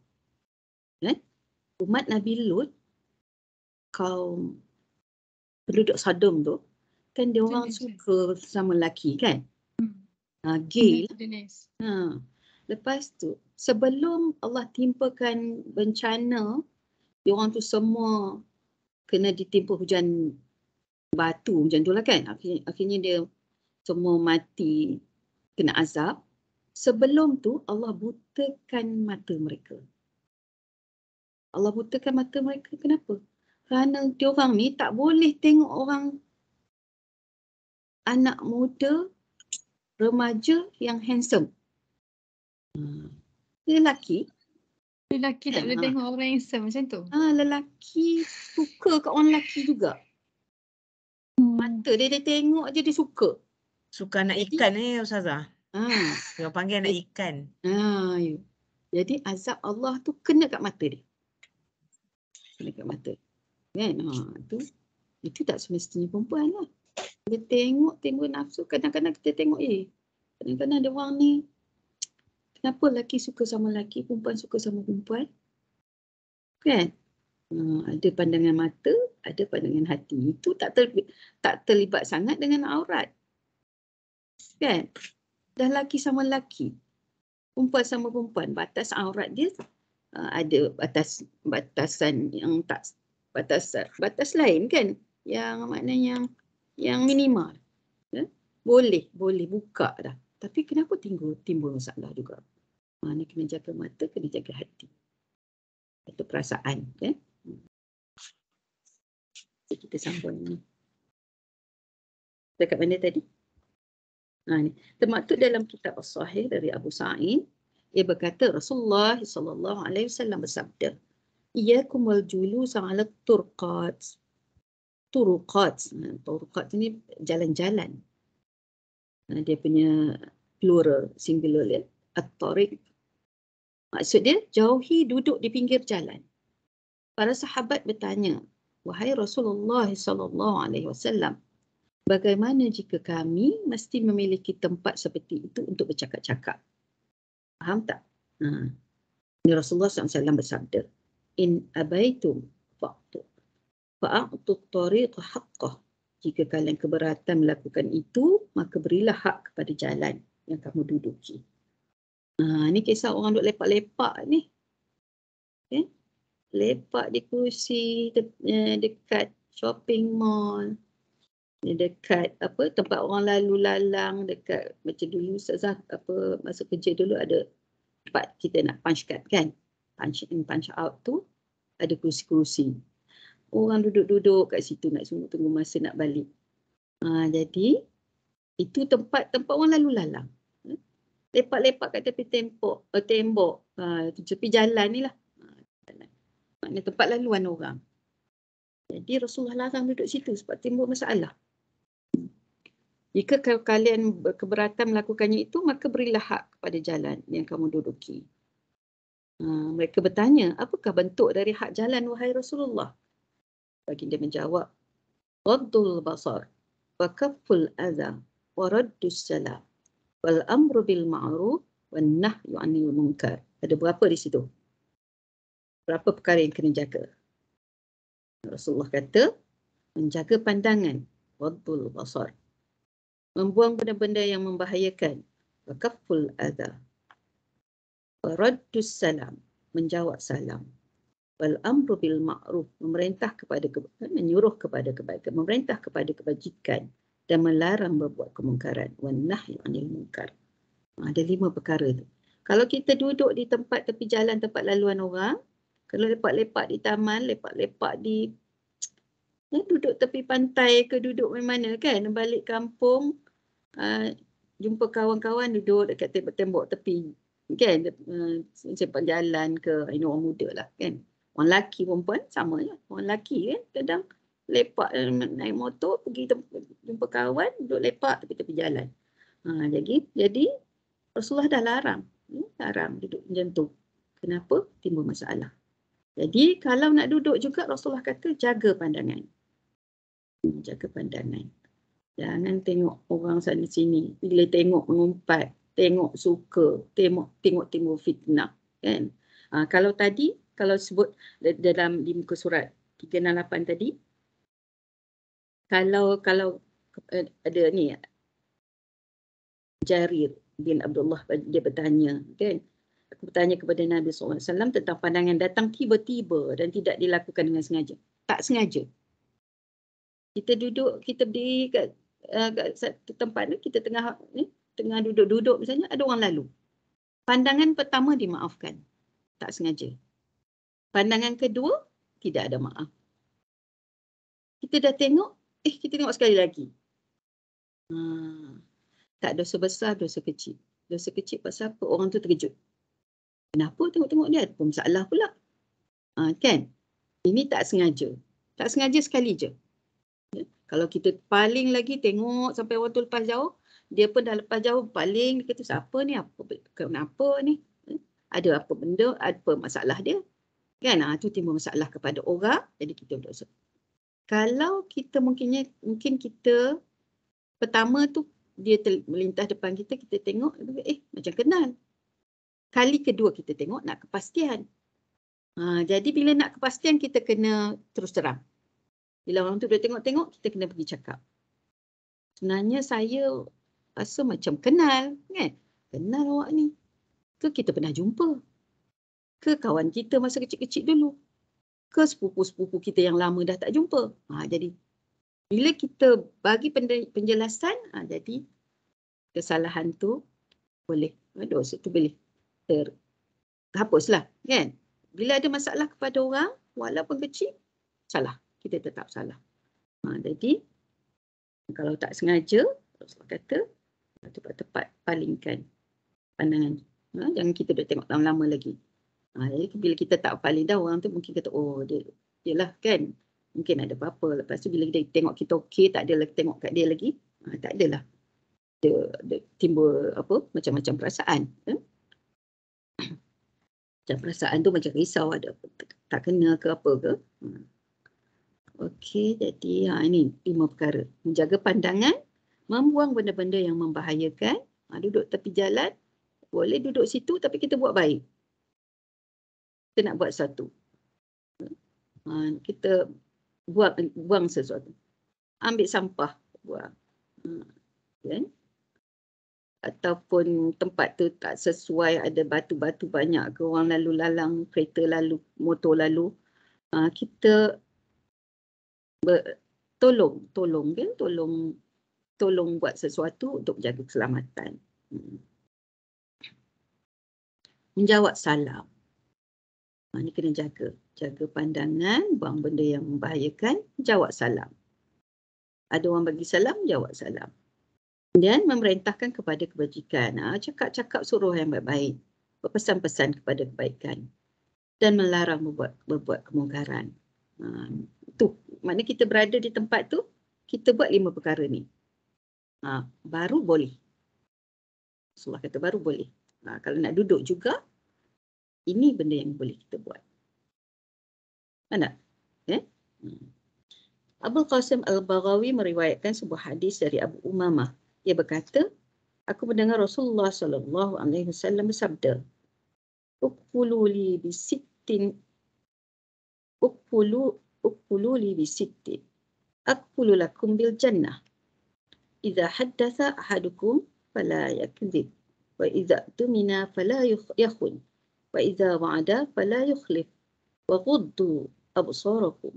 Umat Nabi Lut, kaum penduduk Sodom tu, kan dia orang suka sama lelaki kan? Gay lah. Lepas tu, sebelum Allah timpakan bencana, dia orang tu semua kena ditimpa hujan batu macam tu lah kan? Akhirnya dia semua mati, kena azab. Sebelum tu Allah butakan mata mereka. Allah butakan mata mereka kenapa? Kerana diorang ni tak boleh tengok orang anak muda, remaja yang handsome. Lelaki tak boleh tengok orang yang handsome macam tu. Lelaki suka kat orang lelaki juga. Mata dia tengok je dia suka. Suka anak ikan ni Ustazah. Dia panggil anak ikan. Jadi azab Allah tu kena kat mata dia. Kena kat mata. Kan? Itu tak semestinya perempuan lah. Dia tengok nafsu. Kadang-kadang kita tengok kadang-kadang ada orang ni, kenapa lelaki suka sama lelaki, perempuan suka sama perempuan? Kan? Ada pandangan mata, ada pandangan hati. Itu tak terlibat sangat dengan aurat. Kan? Dah lelaki sama lelaki, perempuan sama perempuan, batas aurat dia ada batasan yang tak batas lain kan, yang maknanya yang minimal. Boleh buka dah. Tapi kenapa timbul masalah juga? Mana kena jaga mata, kena jaga hati. Itu perasaan kan. Kita sambung ni. Dekat mana tadi? Ni. Termaktub dalam kitab As-Sahih dari Abu Sa'id, ia berkata Rasulullah SAW bersabda, "Iyyakum wal julus 'ala turqat." Turuqat ni jalan-jalan. Dia punya plural, singular ya. At-tariq. Maksud dia jauhi duduk di pinggir jalan. Para sahabat bertanya, "Wahai Rasulullah SAW, bagaimana jika kami mesti memiliki tempat seperti itu untuk bercakap-cakap?" Faham tak? Rasulullah SAW bersabda, "In abaitum fa'atu tariq haqqah." Jika kalian keberatan melakukan itu, maka berilah hak kepada jalan yang kamu duduki. Ni kisah orang duk lepak-lepak ni. Okay? Lepak di kursi dekat shopping mall. Dekat tempat orang lalu lalang, dekat macam dulu Ustazah masa kerja dulu ada tempat kita nak punch card kan, punch in punch out tu ada kursi-kursi, orang duduk-duduk kat situ nak tunggu masa nak balik. Jadi itu tempat orang lalu lalang, lepak-lepak kat tepi tembok tepi jalan ni lah, maknanya tempat laluan orang. Jadi Rasulullah larang duduk situ sebab timbul masalah. Jika kalian keberatan melakukannya itu, maka berilah hak kepada jalan yang kamu duduki. Mereka bertanya, apakah bentuk dari hak jalan wahai Rasulullah? Baginda menjawab, Ghaddul basar, wa kafful adha, wa raddus salam, wal amru bil ma'ruf, wan nahyu 'anil munkar. Ada berapa di situ? Berapa perkara yang kena jaga? Rasulullah kata, menjaga pandangan, Ghaddul basar, membuang benda-benda yang membahayakan, wa kafful adha, wa raddus salam, menjawab salam, wal amru bil ma'ruf, menyuruh kepada kebaikan, memerintah kepada kebajikan, dan melarang berbuat kemungkaran. Wan nahyi 'anil munkar. Ada 5 perkara tu. Kalau kita duduk di tempat tepi jalan, tempat laluan orang, kalau lepak-lepak di taman, lepak-lepak di duduk tepi pantai ke duduk mana kan, balik kampung, jumpa kawan-kawan duduk dekat tembok tepi kan, sepanjang jalan ke, orang muda lah kan. Orang lelaki perempuan sama je. Orang lelaki kan kadang lepak naik motor pergi jumpa kawan, duduk lepak tepi-tepi jalan. Jadi Rasulullah dah larang duduk macam tu. Kenapa? Timbul masalah. Jadi kalau nak duduk juga Rasulullah kata jaga pandangan. Jaga pandangan. Jangan tengok orang sana sini. Bila tengok mengumpat, tengok suka, tengok timbul fitnah kan. Kalau sebut dalam di muka surat 368 tadi, kalau ada ni Jarir bin Abdullah, dia bertanya kan, aku bertanya kepada Nabi SAW tentang pandangan datang tiba-tiba dan tidak dilakukan dengan sengaja. Tak sengaja. Kita duduk, kita berdiri kat satu tempat ni, kita tengah duduk-duduk misalnya, ada orang lalu. Pandangan pertama dimaafkan. Tak sengaja. Pandangan kedua, tidak ada maaf. Kita dah tengok, kita tengok sekali lagi. Tak dosa besar, dosa kecil. Dosa kecil pasal apa? Orang tu terkejut. Kenapa tengok-tengok dia? Ada masalah pula. Kan? Ini tak sengaja. Tak sengaja sekali je. Kalau kita paling lagi tengok sampai orang tu lepas jauh, dia pun dah lepas jauh paling, dia kata siapa ni? Kenapa ni? Ada apa benda? Apa masalah dia? Kan? Itu timbul masalah kepada orang. Jadi kita berdosa. Kalau kita mungkin kita pertama tu dia melintas depan kita, kita tengok, macam kenal. Kali kedua kita tengok nak kepastian. Jadi bila nak kepastian kita kena terus terang. Bila orang tu dah tengok-tengok, kita kena pergi cakap. Sebenarnya saya rasa macam kenal, kan? Kenal awak ni. Ke kita pernah jumpa? Ke kawan kita masa kecil-kecil dulu? Ke sepupu-sepupu kita yang lama dah tak jumpa? Jadi bila kita bagi penjelasan, jadi kesalahan tu boleh, dosa tu boleh terhapuslah, kan? Bila ada masalah kepada orang, walaupun kecil, salah. Kita tetap salah. Jadi, kalau tak sengaja, Rasulullah kata, tepat-tepat palingkan pandangan. Jangan kita duduk tengok lama-lama lagi. Jadi, bila kita tak paling dah, orang tu mungkin kata, dia lah kan. Mungkin ada apa-apa. Lepas tu, bila dia tengok kita okey, tak ada lagi tengok kat dia lagi, tak adalah. Dia timbul macam-macam perasaan. Macam perasaan tu macam risau, ada tak kena ke apa ke. Okey, jadi ini 5 perkara. Menjaga pandangan, membuang benda-benda yang membahayakan. Duduk tepi jalan, boleh duduk situ tapi kita buat baik. Kita nak buat satu. Kita buang sesuatu. Ambil sampah, buang. Kan? Ataupun tempat tu tak sesuai, ada batu-batu banyak ke, orang lalu lalang, kereta lalu, motor lalu. Kita tolong buat sesuatu untuk jaga keselamatan. Menjawab salam. Ini kena jaga pandangan, buang benda yang membahayakan, jawab salam. Ada orang bagi salam, jawab salam. Dan memerintahkan kepada kebajikan. Cakap-cakap suruh yang baik-baik. Berpesan-pesan kepada kebaikan. Dan melarang berbuat kemungkaran. Itu. Maknanya kita berada di tempat tu, kita buat 5 perkara ni. Baru boleh. Rasulullah kata baru boleh. Kalau nak duduk juga, ini benda yang boleh kita buat. Mana? Abul Qasim Al-Baghawi meriwayatkan sebuah hadis dari Abu Umamah. Ia berkata, aku mendengar Rasulullah SAW bersabda, Ukulu li bisittin, Akulu lakum bil jannah. Idza haddatha ahadukum fala yakdzib, wa idza tumina fala yakhun, wa idza wa'ada fala yukhlif, wa ghuddu absarakum,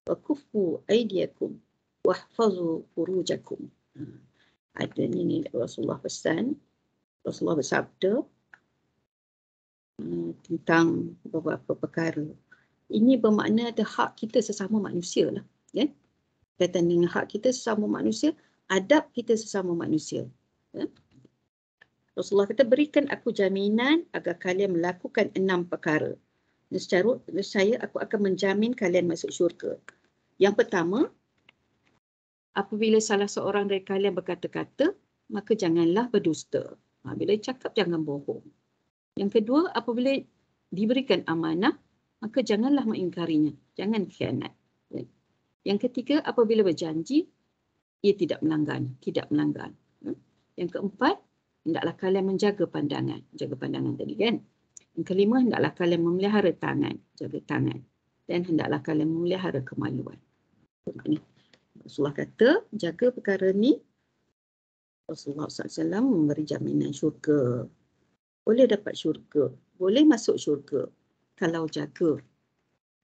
wa kuffu aydiyakum, wahfazu furujakum. Ada ni Rasulullah pesan, Rasulullah bersabda tentang beberapa perkara. Ini bermakna ada hak kita sesama manusia lah. Kan? Kaitan dengan hak kita sesama manusia, adab kita sesama manusia. Rasulullah kata, berikan aku jaminan agar kalian melakukan 6 perkara. Nescaya aku akan menjamin kalian masuk syurga. Yang pertama, apabila salah seorang dari kalian berkata-kata, maka janganlah berdusta. Bila cakap, jangan bohong. Yang kedua, apabila diberikan amanah, maka janganlah mengingkarinya. Jangan khianat. Yang ketiga, apabila berjanji, ia tidak melanggar. Yang keempat, hendaklah kalian menjaga pandangan. Jaga pandangan tadi kan. Yang kelima, hendaklah kalian memelihara tangan. Jaga tangan. Dan hendaklah kalian memelihara kemaluan. Rasulullah kata, jaga perkara ni. Rasulullah SAW memberi jaminan syurga. Boleh dapat syurga. Boleh masuk syurga. Kalau jaga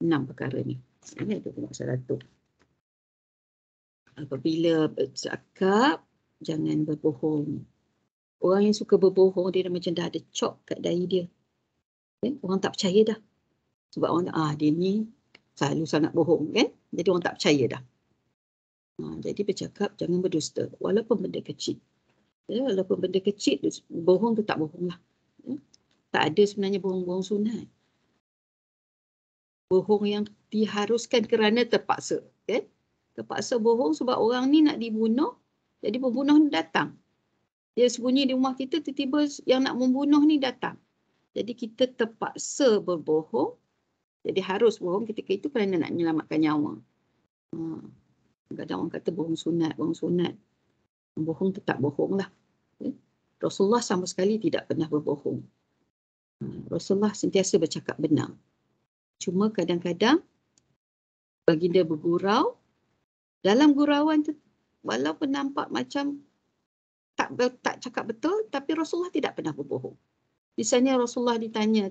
6 perkara ni. Ini ada masalah tu. Apabila bercakap, jangan berbohong. Orang yang suka berbohong, dia dah macam dah ada cop kat dahi dia. Orang tak percaya dah. Sebab orang dia ni selalu sangat bohong kan. Jadi orang tak percaya dah. Jadi bercakap jangan berdusta. Walaupun benda kecil. Walaupun benda kecil, bohong tu tak bohong lah. Tak ada sebenarnya bohong-bohong sunat. Bohong yang diharuskan kerana terpaksa. Kan? Terpaksa bohong sebab orang ni nak dibunuh. Jadi pembunuh ni datang. Dia sembunyi di rumah kita, tiba-tiba yang nak membunuh ni datang. Jadi kita terpaksa berbohong. Jadi harus bohong ketika itu kerana nak menyelamatkan nyawa. Kadang orang kata bohong sunat. Bohong tetap bohong lah. Rasulullah sama sekali tidak pernah berbohong. Rasulullah sentiasa bercakap benar. Cuma kadang-kadang baginda bergurau. Dalam gurauan tu, walaupun nampak macam tak cakap betul, tapi Rasulullah tidak pernah berbohong. Misalnya Rasulullah ditanya,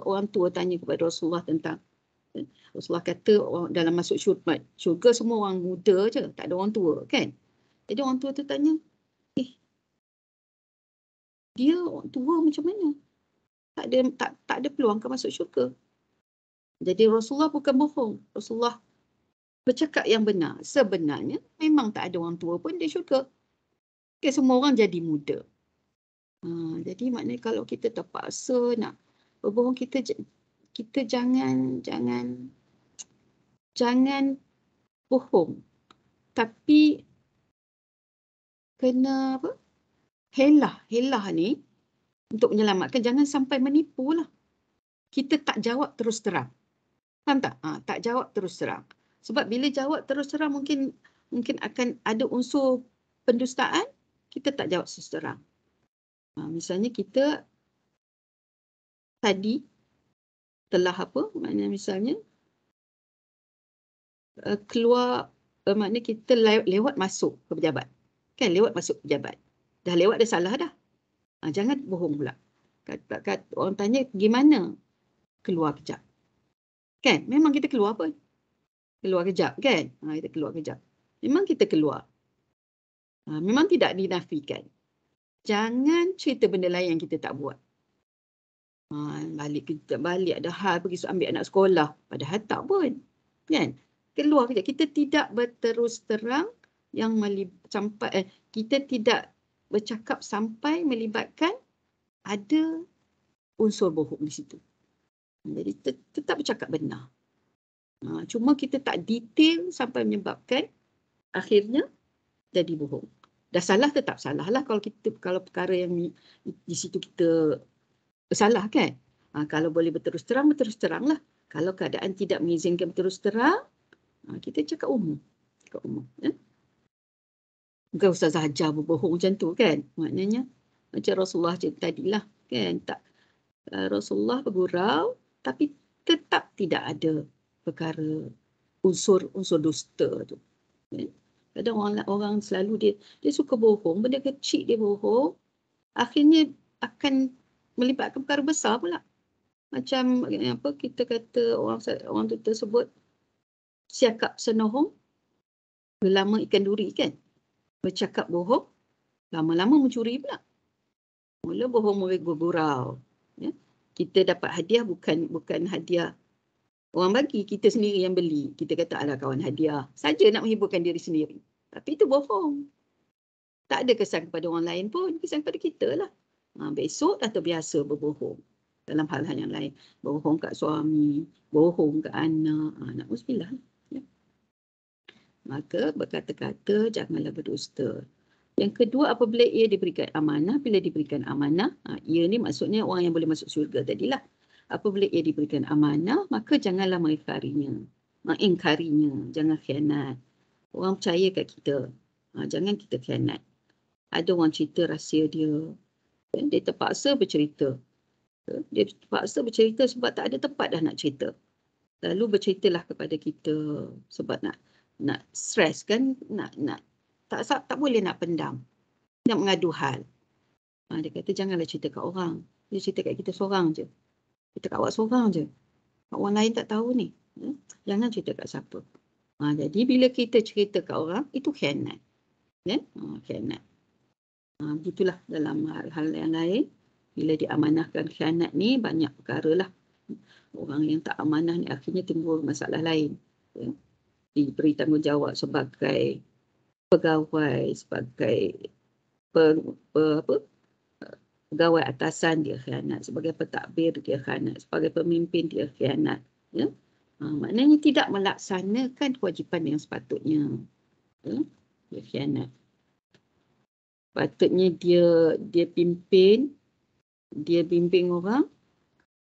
orang tua tanya kepada Rasulullah tentang, Rasulullah kata dalam masuk syurga semua orang muda je, tak ada orang tua kan. Jadi orang tua tu tanya, dia orang tua macam mana? Tak ada peluang ke masuk syurga. Jadi Rasulullah bukan bohong. Rasulullah bercakap yang benar. Sebenarnya memang tak ada orang tua pun di syurga. Okay, semua orang jadi muda. Jadi maknanya kalau kita terpaksa nak berbohong, kita jangan bohong. Tapi kena apa? Helah ni untuk menyelamatkan, jangan sampai menipu lah. Kita tak jawab terus terang. Faham tak? Tak jawab terus terang. Sebab bila jawab terus terang mungkin akan ada unsur pendustaan, kita tak jawab terus terang. Misalnya kita tadi telah apa? Maknanya misalnya keluar, maknanya kita lewat masuk ke pejabat. Kan lewat masuk pejabat. Dah lewat dah salah dah. Jangan bohong pula. Kata orang tanya gimana? Keluar kejap. Kan? Memang kita keluar apa? Keluar kejap kan? Kita keluar kejap. Memang kita keluar. Memang tidak dinafikan. Jangan cerita benda lain yang kita tak buat. Balik ada hal pergi ambil anak sekolah. Padahal tak pun. Kan? Keluar kejap. Kita tidak berterus terang yang sampai kita tidak bercakap sampai melibatkan ada unsur bohong di situ. Jadi tetap bercakap benar. Cuma kita tak detail sampai menyebabkan akhirnya jadi bohong. Dah salah tetap salah lah kalau perkara yang di situ kita bersalah kan. Kalau boleh berterus terang lah. Kalau keadaan tidak mengizinkan berterus terang, kita cakap umum. Bukan Ustazah ajar berbohong macam tu kan. Maknanya macam Rasulullah tadilah kan. Rasulullah bergurau tapi tetap tidak ada perkara unsur dusta tu. Kadang orang selalu dia suka bohong, benda kecil dia bohong, akhirnya akan melibatkan perkara besar pula. Macam apa kita kata orang tu tersebut siakap senohong, berlama ikan duri kan. bercakap bohong, lama-lama mencuri pula. Mula bohong bergurau. Ya. Kita dapat hadiah bukan hadiah orang bagi, kita sendiri yang beli. Kita kata ala kawan hadiah saja nak menghiburkan diri sendiri. Tapi itu bohong. Tak ada kesan kepada orang lain pun, kesan kepada kita lah. Besok dah terbiasa berbohong dalam hal-hal yang lain. Bohong kat suami, bohong kat anak. Na'udzubillah. Ya. Maka berkata-kata janganlah berdusta. Yang kedua, apabila ia diberikan amanah, bila diberikan amanah, ia ni maksudnya orang yang boleh masuk syurga tadilah. Apabila ia diberikan amanah, maka janganlah mengingkarinya, jangan khianat. Orang percaya kat kita, jangan kita khianat. Ada orang cerita rahsia dia terpaksa bercerita. Dia terpaksa bercerita sebab tak ada tempat dah nak cerita. Lalu berceritalah kepada kita sebab nak stres kan, nak tak boleh nak pendam, nak mengadu hal. Dia kata janganlah cerita kat orang. Dia cerita kat kita seorang je. Cerita kat awak seorang je. Orang lain tak tahu ni. Jangan cerita kat siapa. Jadi bila kita cerita kat orang, itu khianat. Khianat. Begitulah dalam hal-hal yang lain. Bila diamanahkan khianat ni, banyak perkara lah. Orang yang tak amanah ni akhirnya timbul masalah lain. Diberi tanggungjawab sebagai pegawai, sebagai pegawai atasan dia khianat, sebagai pentadbir dia khianat, sebagai pemimpin dia khianat. Ya? Maknanya tidak melaksanakan kewajipan yang sepatutnya. Dia khianat. Patutnya dia bimbing orang,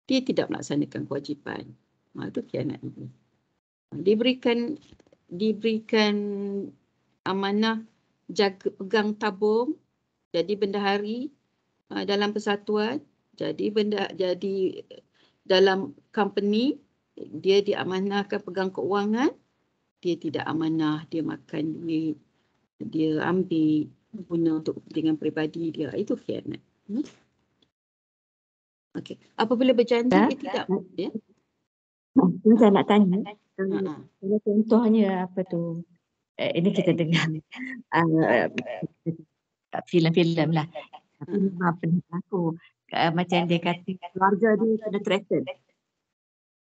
dia tidak melaksanakan kewajipan. Itu khianat. Diberikan amanah jaga pegang tabung, jadi bendahari dalam persatuan, jadi dalam company, dia diamanahkan pegang keuangan, dia tidak amanah, dia makan duit, dia ambil guna untuk kepentingan peribadi dia, itu khianat. Okey, apabila berjanji dia tidak Saya nak tanya, kalau contohnya apa tu, ini kita dengar filem-filem lah. Tapi memang pernah berlaku. Macam dia kata keluarga dia kena threaten.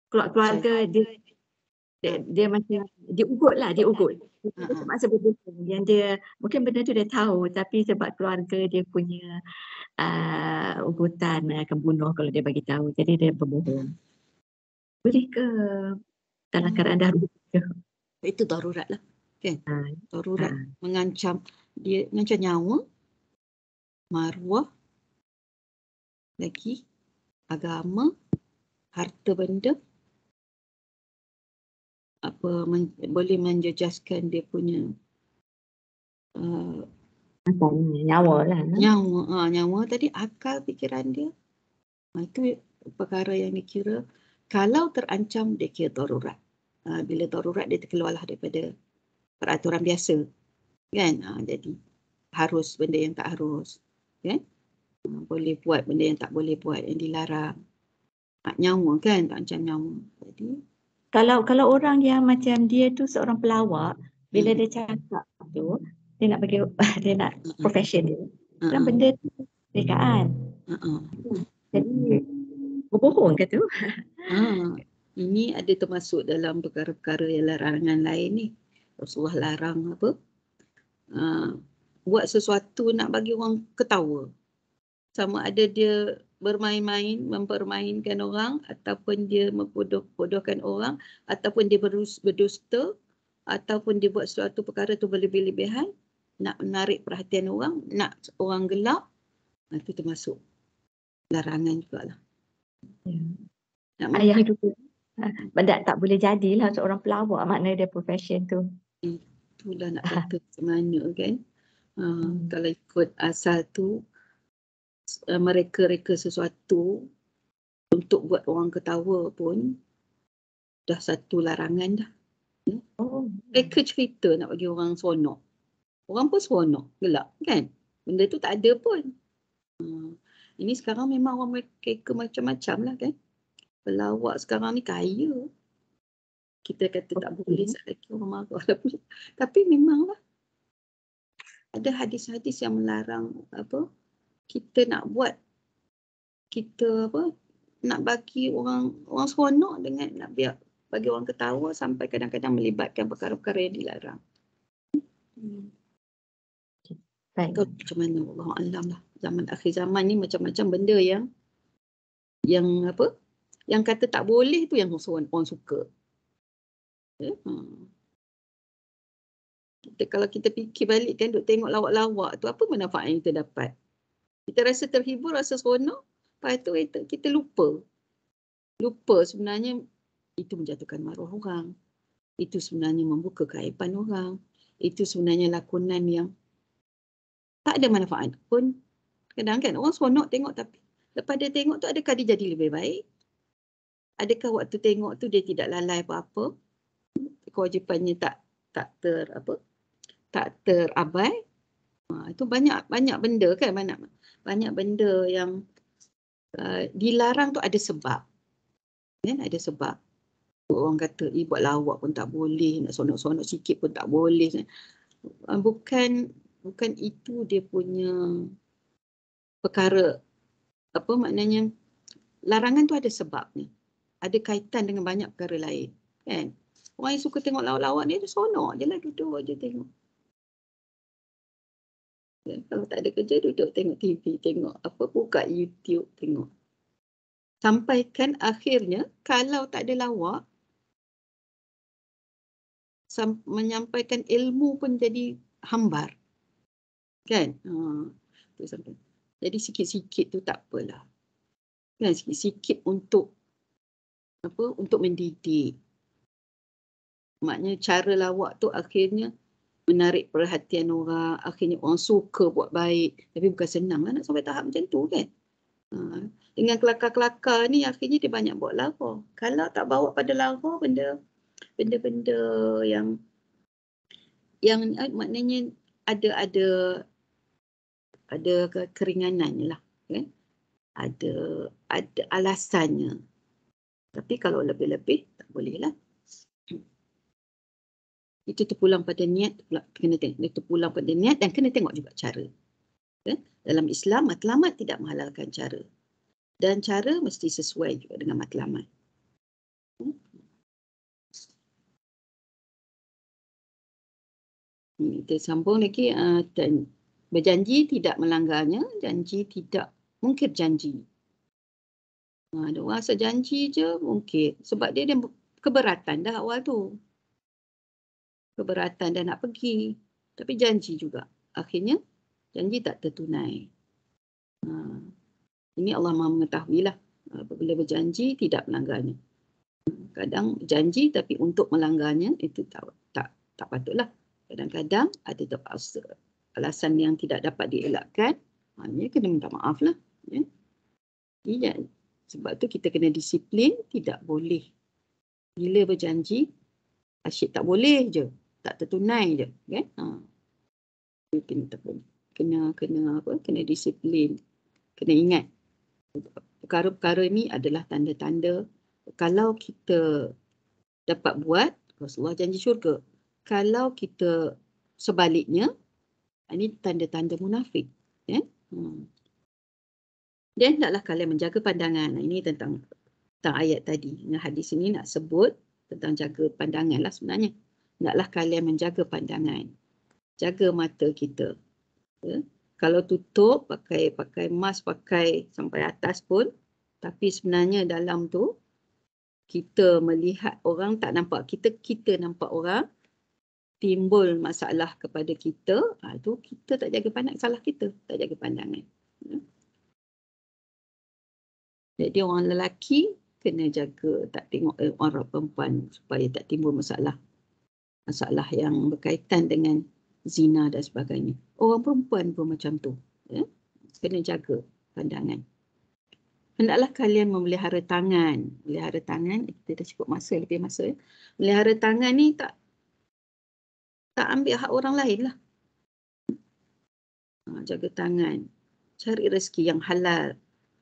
Keluarga dia macam dia ugut. Dia terpaksa berbohong. Yang dia mungkin benda tu dia tahu, tapi sebab keluarga dia punya ugutan akan bunuh kalau dia bagi tahu. Jadi dia berbohong. Boleh ke dalam keadaan darurat? Itu darurat lah. Kan? Darurat mengancam nyawa, maruah, lagi agama, harta benda, boleh menjejaskan dia punya nyawa lah. Nyawa tadi, akal, fikiran dia. Itu perkara yang dikira kalau terancam dia kira darurat. Bila darurat dia terkeluarlah daripada peraturan biasa. Kan? Jadi harus benda yang tak harus. Kan? Boleh buat benda yang tak boleh buat, yang dilarang. Nyawa kan, terancam nyawa. Jadi kalau orang yang macam dia tu seorang pelawak, bila dia cakap tu, dia nak bagi dia nak profession dia. Kan benda tu kemerdekaan. Jadi berbohong ke tu? Ini ada termasuk dalam perkara-perkara yang larangan lain ni. Rasulullah larang apa? Buat sesuatu nak bagi orang ketawa. Sama ada dia bermain-main, mempermainkan orang, ataupun dia membodoh-bodohkan orang, ataupun dia berdusta, ataupun dia buat suatu perkara tu berlebih-lebihan, nak menarik perhatian orang, nak orang gelak, itu termasuk larangan jugalah. Ayah dulu benda tak boleh jadilah seorang pelawak, maknanya dia profession tu. Itulah nak kata macam mana kan. Kalau ikut asal tu, mereka reka sesuatu untuk buat orang ketawa pun dah satu larangan dah. Reka cerita nak bagi orang seronok. Orang pun seronok, gelak kan. Benda tu tak ada pun. Ini sekarang memang orang reka macam-macam lah kan. Pelawak sekarang ni kaya. Kita kata tak boleh lagi orang marah lah pula. Tapi memanglah. ada hadis-hadis yang melarang kita nak buat, kita nak bagi orang seronok dengan nak bagi orang ketawa sampai kadang-kadang melibatkan perkara-perkara yang dilarang. Baik. Kau macam mana, Allah alam lah. Zaman akhir zaman ni macam-macam benda yang yang kata tak boleh tu yang orang suka. Kalau kita fikir balik kan, duk tengok lawak-lawak tu, apa manfaat yang kita dapat? Kita rasa terhibur, rasa seronok, lepas tu kita lupa sebenarnya itu menjatuhkan maruah orang. Itu sebenarnya membuka keaiban orang. Itu sebenarnya lakonan yang tak ada manfaat pun. Kadang-kadang orang seronok tengok, tapi lepas dia tengok tu, adakah dia jadi lebih baik? Adakah waktu tengok tu dia tidak lalai apa-apa? Kewajipannya tak terabai? Itu banyak benda kan, banyak benda yang dilarang tu ada sebab. Kan, ada sebab. Orang kata, buat lawak pun tak boleh, nak sonok-sonok sikit pun tak boleh. Bukan itu dia punya perkara. Apa maknanya? Larangan tu ada sebabnya. Ada kaitan dengan banyak perkara lain. Kan? Orang yang suka tengok lawak-lawak ni, dia sonok je lah, duduk je tengok. Ya, kalau tak ada kerja, duduk tengok TV, tengok buka YouTube, tengok. Sampai kan akhirnya, kalau tak ada lawak, menyampaikan ilmu pun jadi hambar. Kan? Jadi sikit-sikit tu tak apalah. Kan? Sikit-sikit untuk mendidik. Maknanya cara lawak tu akhirnya menarik perhatian orang, akhirnya orang suka buat baik. Tapi bukan senang lah nak sampai tahap macam tu kan. Dengan kelakar-kelakar ni akhirnya dia banyak buat lara. Kalau tak bawa pada lara, benda-benda yang maknanya ada keringanannya lah, kan? Ada alasannya. Tapi kalau lebih-lebih tak boleh lah. Itu terpulang pada niat, terpulang pada niat dan kena tengok juga cara. Kan? Dalam Islam matlamat tidak menghalalkan cara. Dan cara mesti sesuai juga dengan matlamat. Kita sambung lagi, dan berjanji tidak melanggarnya, janji tidak mungkir janji. Ada orang asal janji je mungkir sebab dia keberatan dah awal tu. Keberatan dah nak pergi, tapi janji juga. Akhirnya janji tak tertunai. Ini Allah Maha mengetahui lah. Apabila berjanji tidak melanggarnya. Kadang janji tapi untuk melanggarnya itu tak patutlah. Kadang-kadang ada terpaksa alasan yang tidak dapat dielakkan, hanya kena minta maaf lah. Ya. Jadi, sebab tu kita kena disiplin, tidak boleh. Bila berjanji, asyik tak boleh je, tak tertunai je. Kan? Kena disiplin, kena ingat. Perkara-perkara ni adalah tanda-tanda kalau kita dapat buat, Rasulullah janji syurga. Kalau kita sebaliknya, ini tanda-tanda munafik. Ya? Dan hendaklah kalian menjaga pandangan. Ini tentang ayat tadi. Hadis ini nak sebut tentang jaga pandangan lah sebenarnya. Hendaklah kalian menjaga pandangan. Jaga mata kita. Ya? Kalau tutup, pakai mask, pakai sampai atas pun, tapi sebenarnya dalam tu, kita melihat orang tak nampak kita nampak orang, timbul masalah kepada kita, itu kita tak jaga pandangan, salah kita, tak jaga pandangan. Ya. Jadi orang lelaki kena jaga, tak tengok orang perempuan supaya tak timbul masalah yang berkaitan dengan zina dan sebagainya. Orang perempuan pun macam tu. Ya. Kena jaga pandangan. Hendaklah kalian memelihara tangan. Melihara tangan, kita dah cukup masa, lebih masa. Ya. Melihara tangan ni tak ambil hak orang lain lah. Jaga tangan. Cari rezeki yang halal.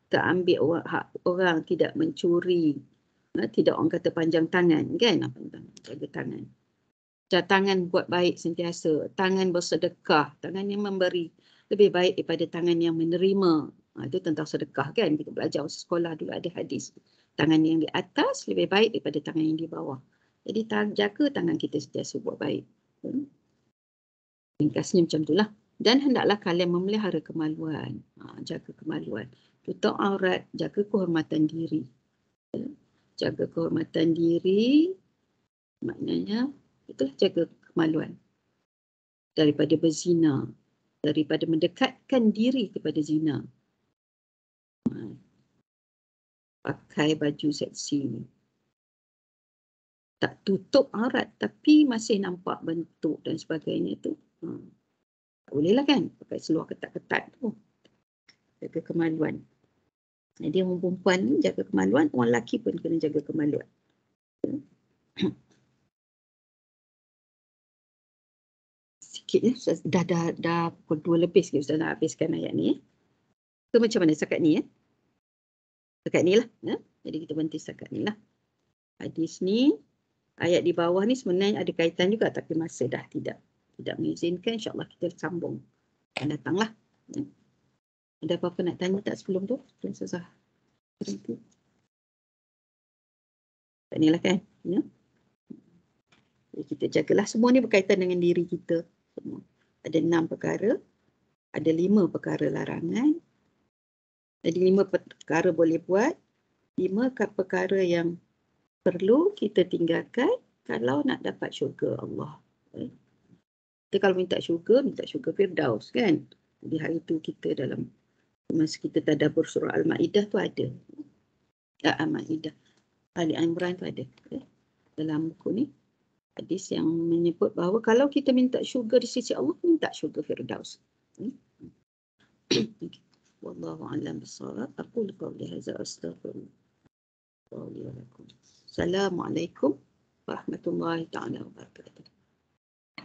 Tak ambil hak orang, tidak mencuri. Tidak orang kata panjang tangan. Kan? Jaga tangan. Tangan buat baik sentiasa, tangan bersedekah, tangan yang memberi lebih baik daripada tangan yang menerima. Itu tentang sedekah kan, kita belajar sekolah dulu ada hadis. Tangan yang di atas lebih baik daripada tangan yang di bawah. Jadi jaga tangan kita sentiasa buat baik. Ringkasnya macam itulah. Dan hendaklah kalian memelihara kemaluan. Jaga kemaluan. Tutup aurat, jaga kehormatan diri. Jaga kehormatan diri, maknanya itulah jaga kemaluan. Daripada berzina, daripada mendekatkan diri kepada zina. Pakai baju seksi. Tak tutup aurat tapi masih nampak bentuk dan sebagainya tu. Tak bolehlah kan pakai seluar ketat-ketat tu. Jaga kemaluan. Jadi orang perempuan ni jaga kemaluan, orang lelaki pun kena jaga kemaluan. Sikit ya, dah pukul 2 lebih sikit Ustaz nak habiskan ayat ni. Ke macam mana setakat ni ya? Setakat ni lah. Ya? Jadi kita berhenti setakat ni lah. Hadis ni, ayat di bawah ni sebenarnya ada kaitan juga tapi masa dah tidak mengizinkan. InsyaAllah kita sambung. Akan datang lah. Ya. Ada apa-apa nak tanya tak sebelum tu? Ustazah. Tak ni lah kan? Ya. Jadi kita jagalah. Semua ni berkaitan dengan diri kita. Semua. Ada 6 perkara. Ada 5 perkara larangan. Jadi 5 perkara boleh buat. 5 perkara yang perlu kita tinggalkan kalau nak dapat syurga Allah. Kita kalau minta syurga Firdaus kan. Jadi hari tu kita dalam masa kita tadabbur surah Al-Ma'idah tu ada. Al-Ma'idah. Ali Imran tu ada. Dalam buku ni. Hadis yang menyebut bahawa kalau kita minta syurga di sisi Allah, minta syurga Firdaus. Wallahu a'lam bissawab. Aqulu qawli hadza astaghfirullah. Assalamualaikum warahmatullahi taala wabarakatuh.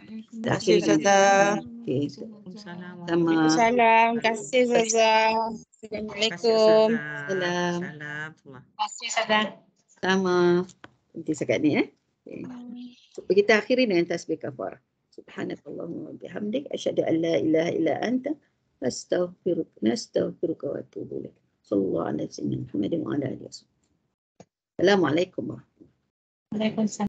Terima kasih Ustazah. Waalaikumsalam. Terima kasih Ustazah. Assalamualaikum. Salam. Terima kasih Ustazah. Sama. Nanti sekat ni kita akhiri dengan tasbih kafarah. Subhanakallahumma wa bihamdik asyhadu an la ilaha illa anta astaghfiruka wa atubu ilaik. Sallallahu alaihi wa sallam. Assalamualaikum warahmatullahi wabarakatuh. Waalaikumsalam.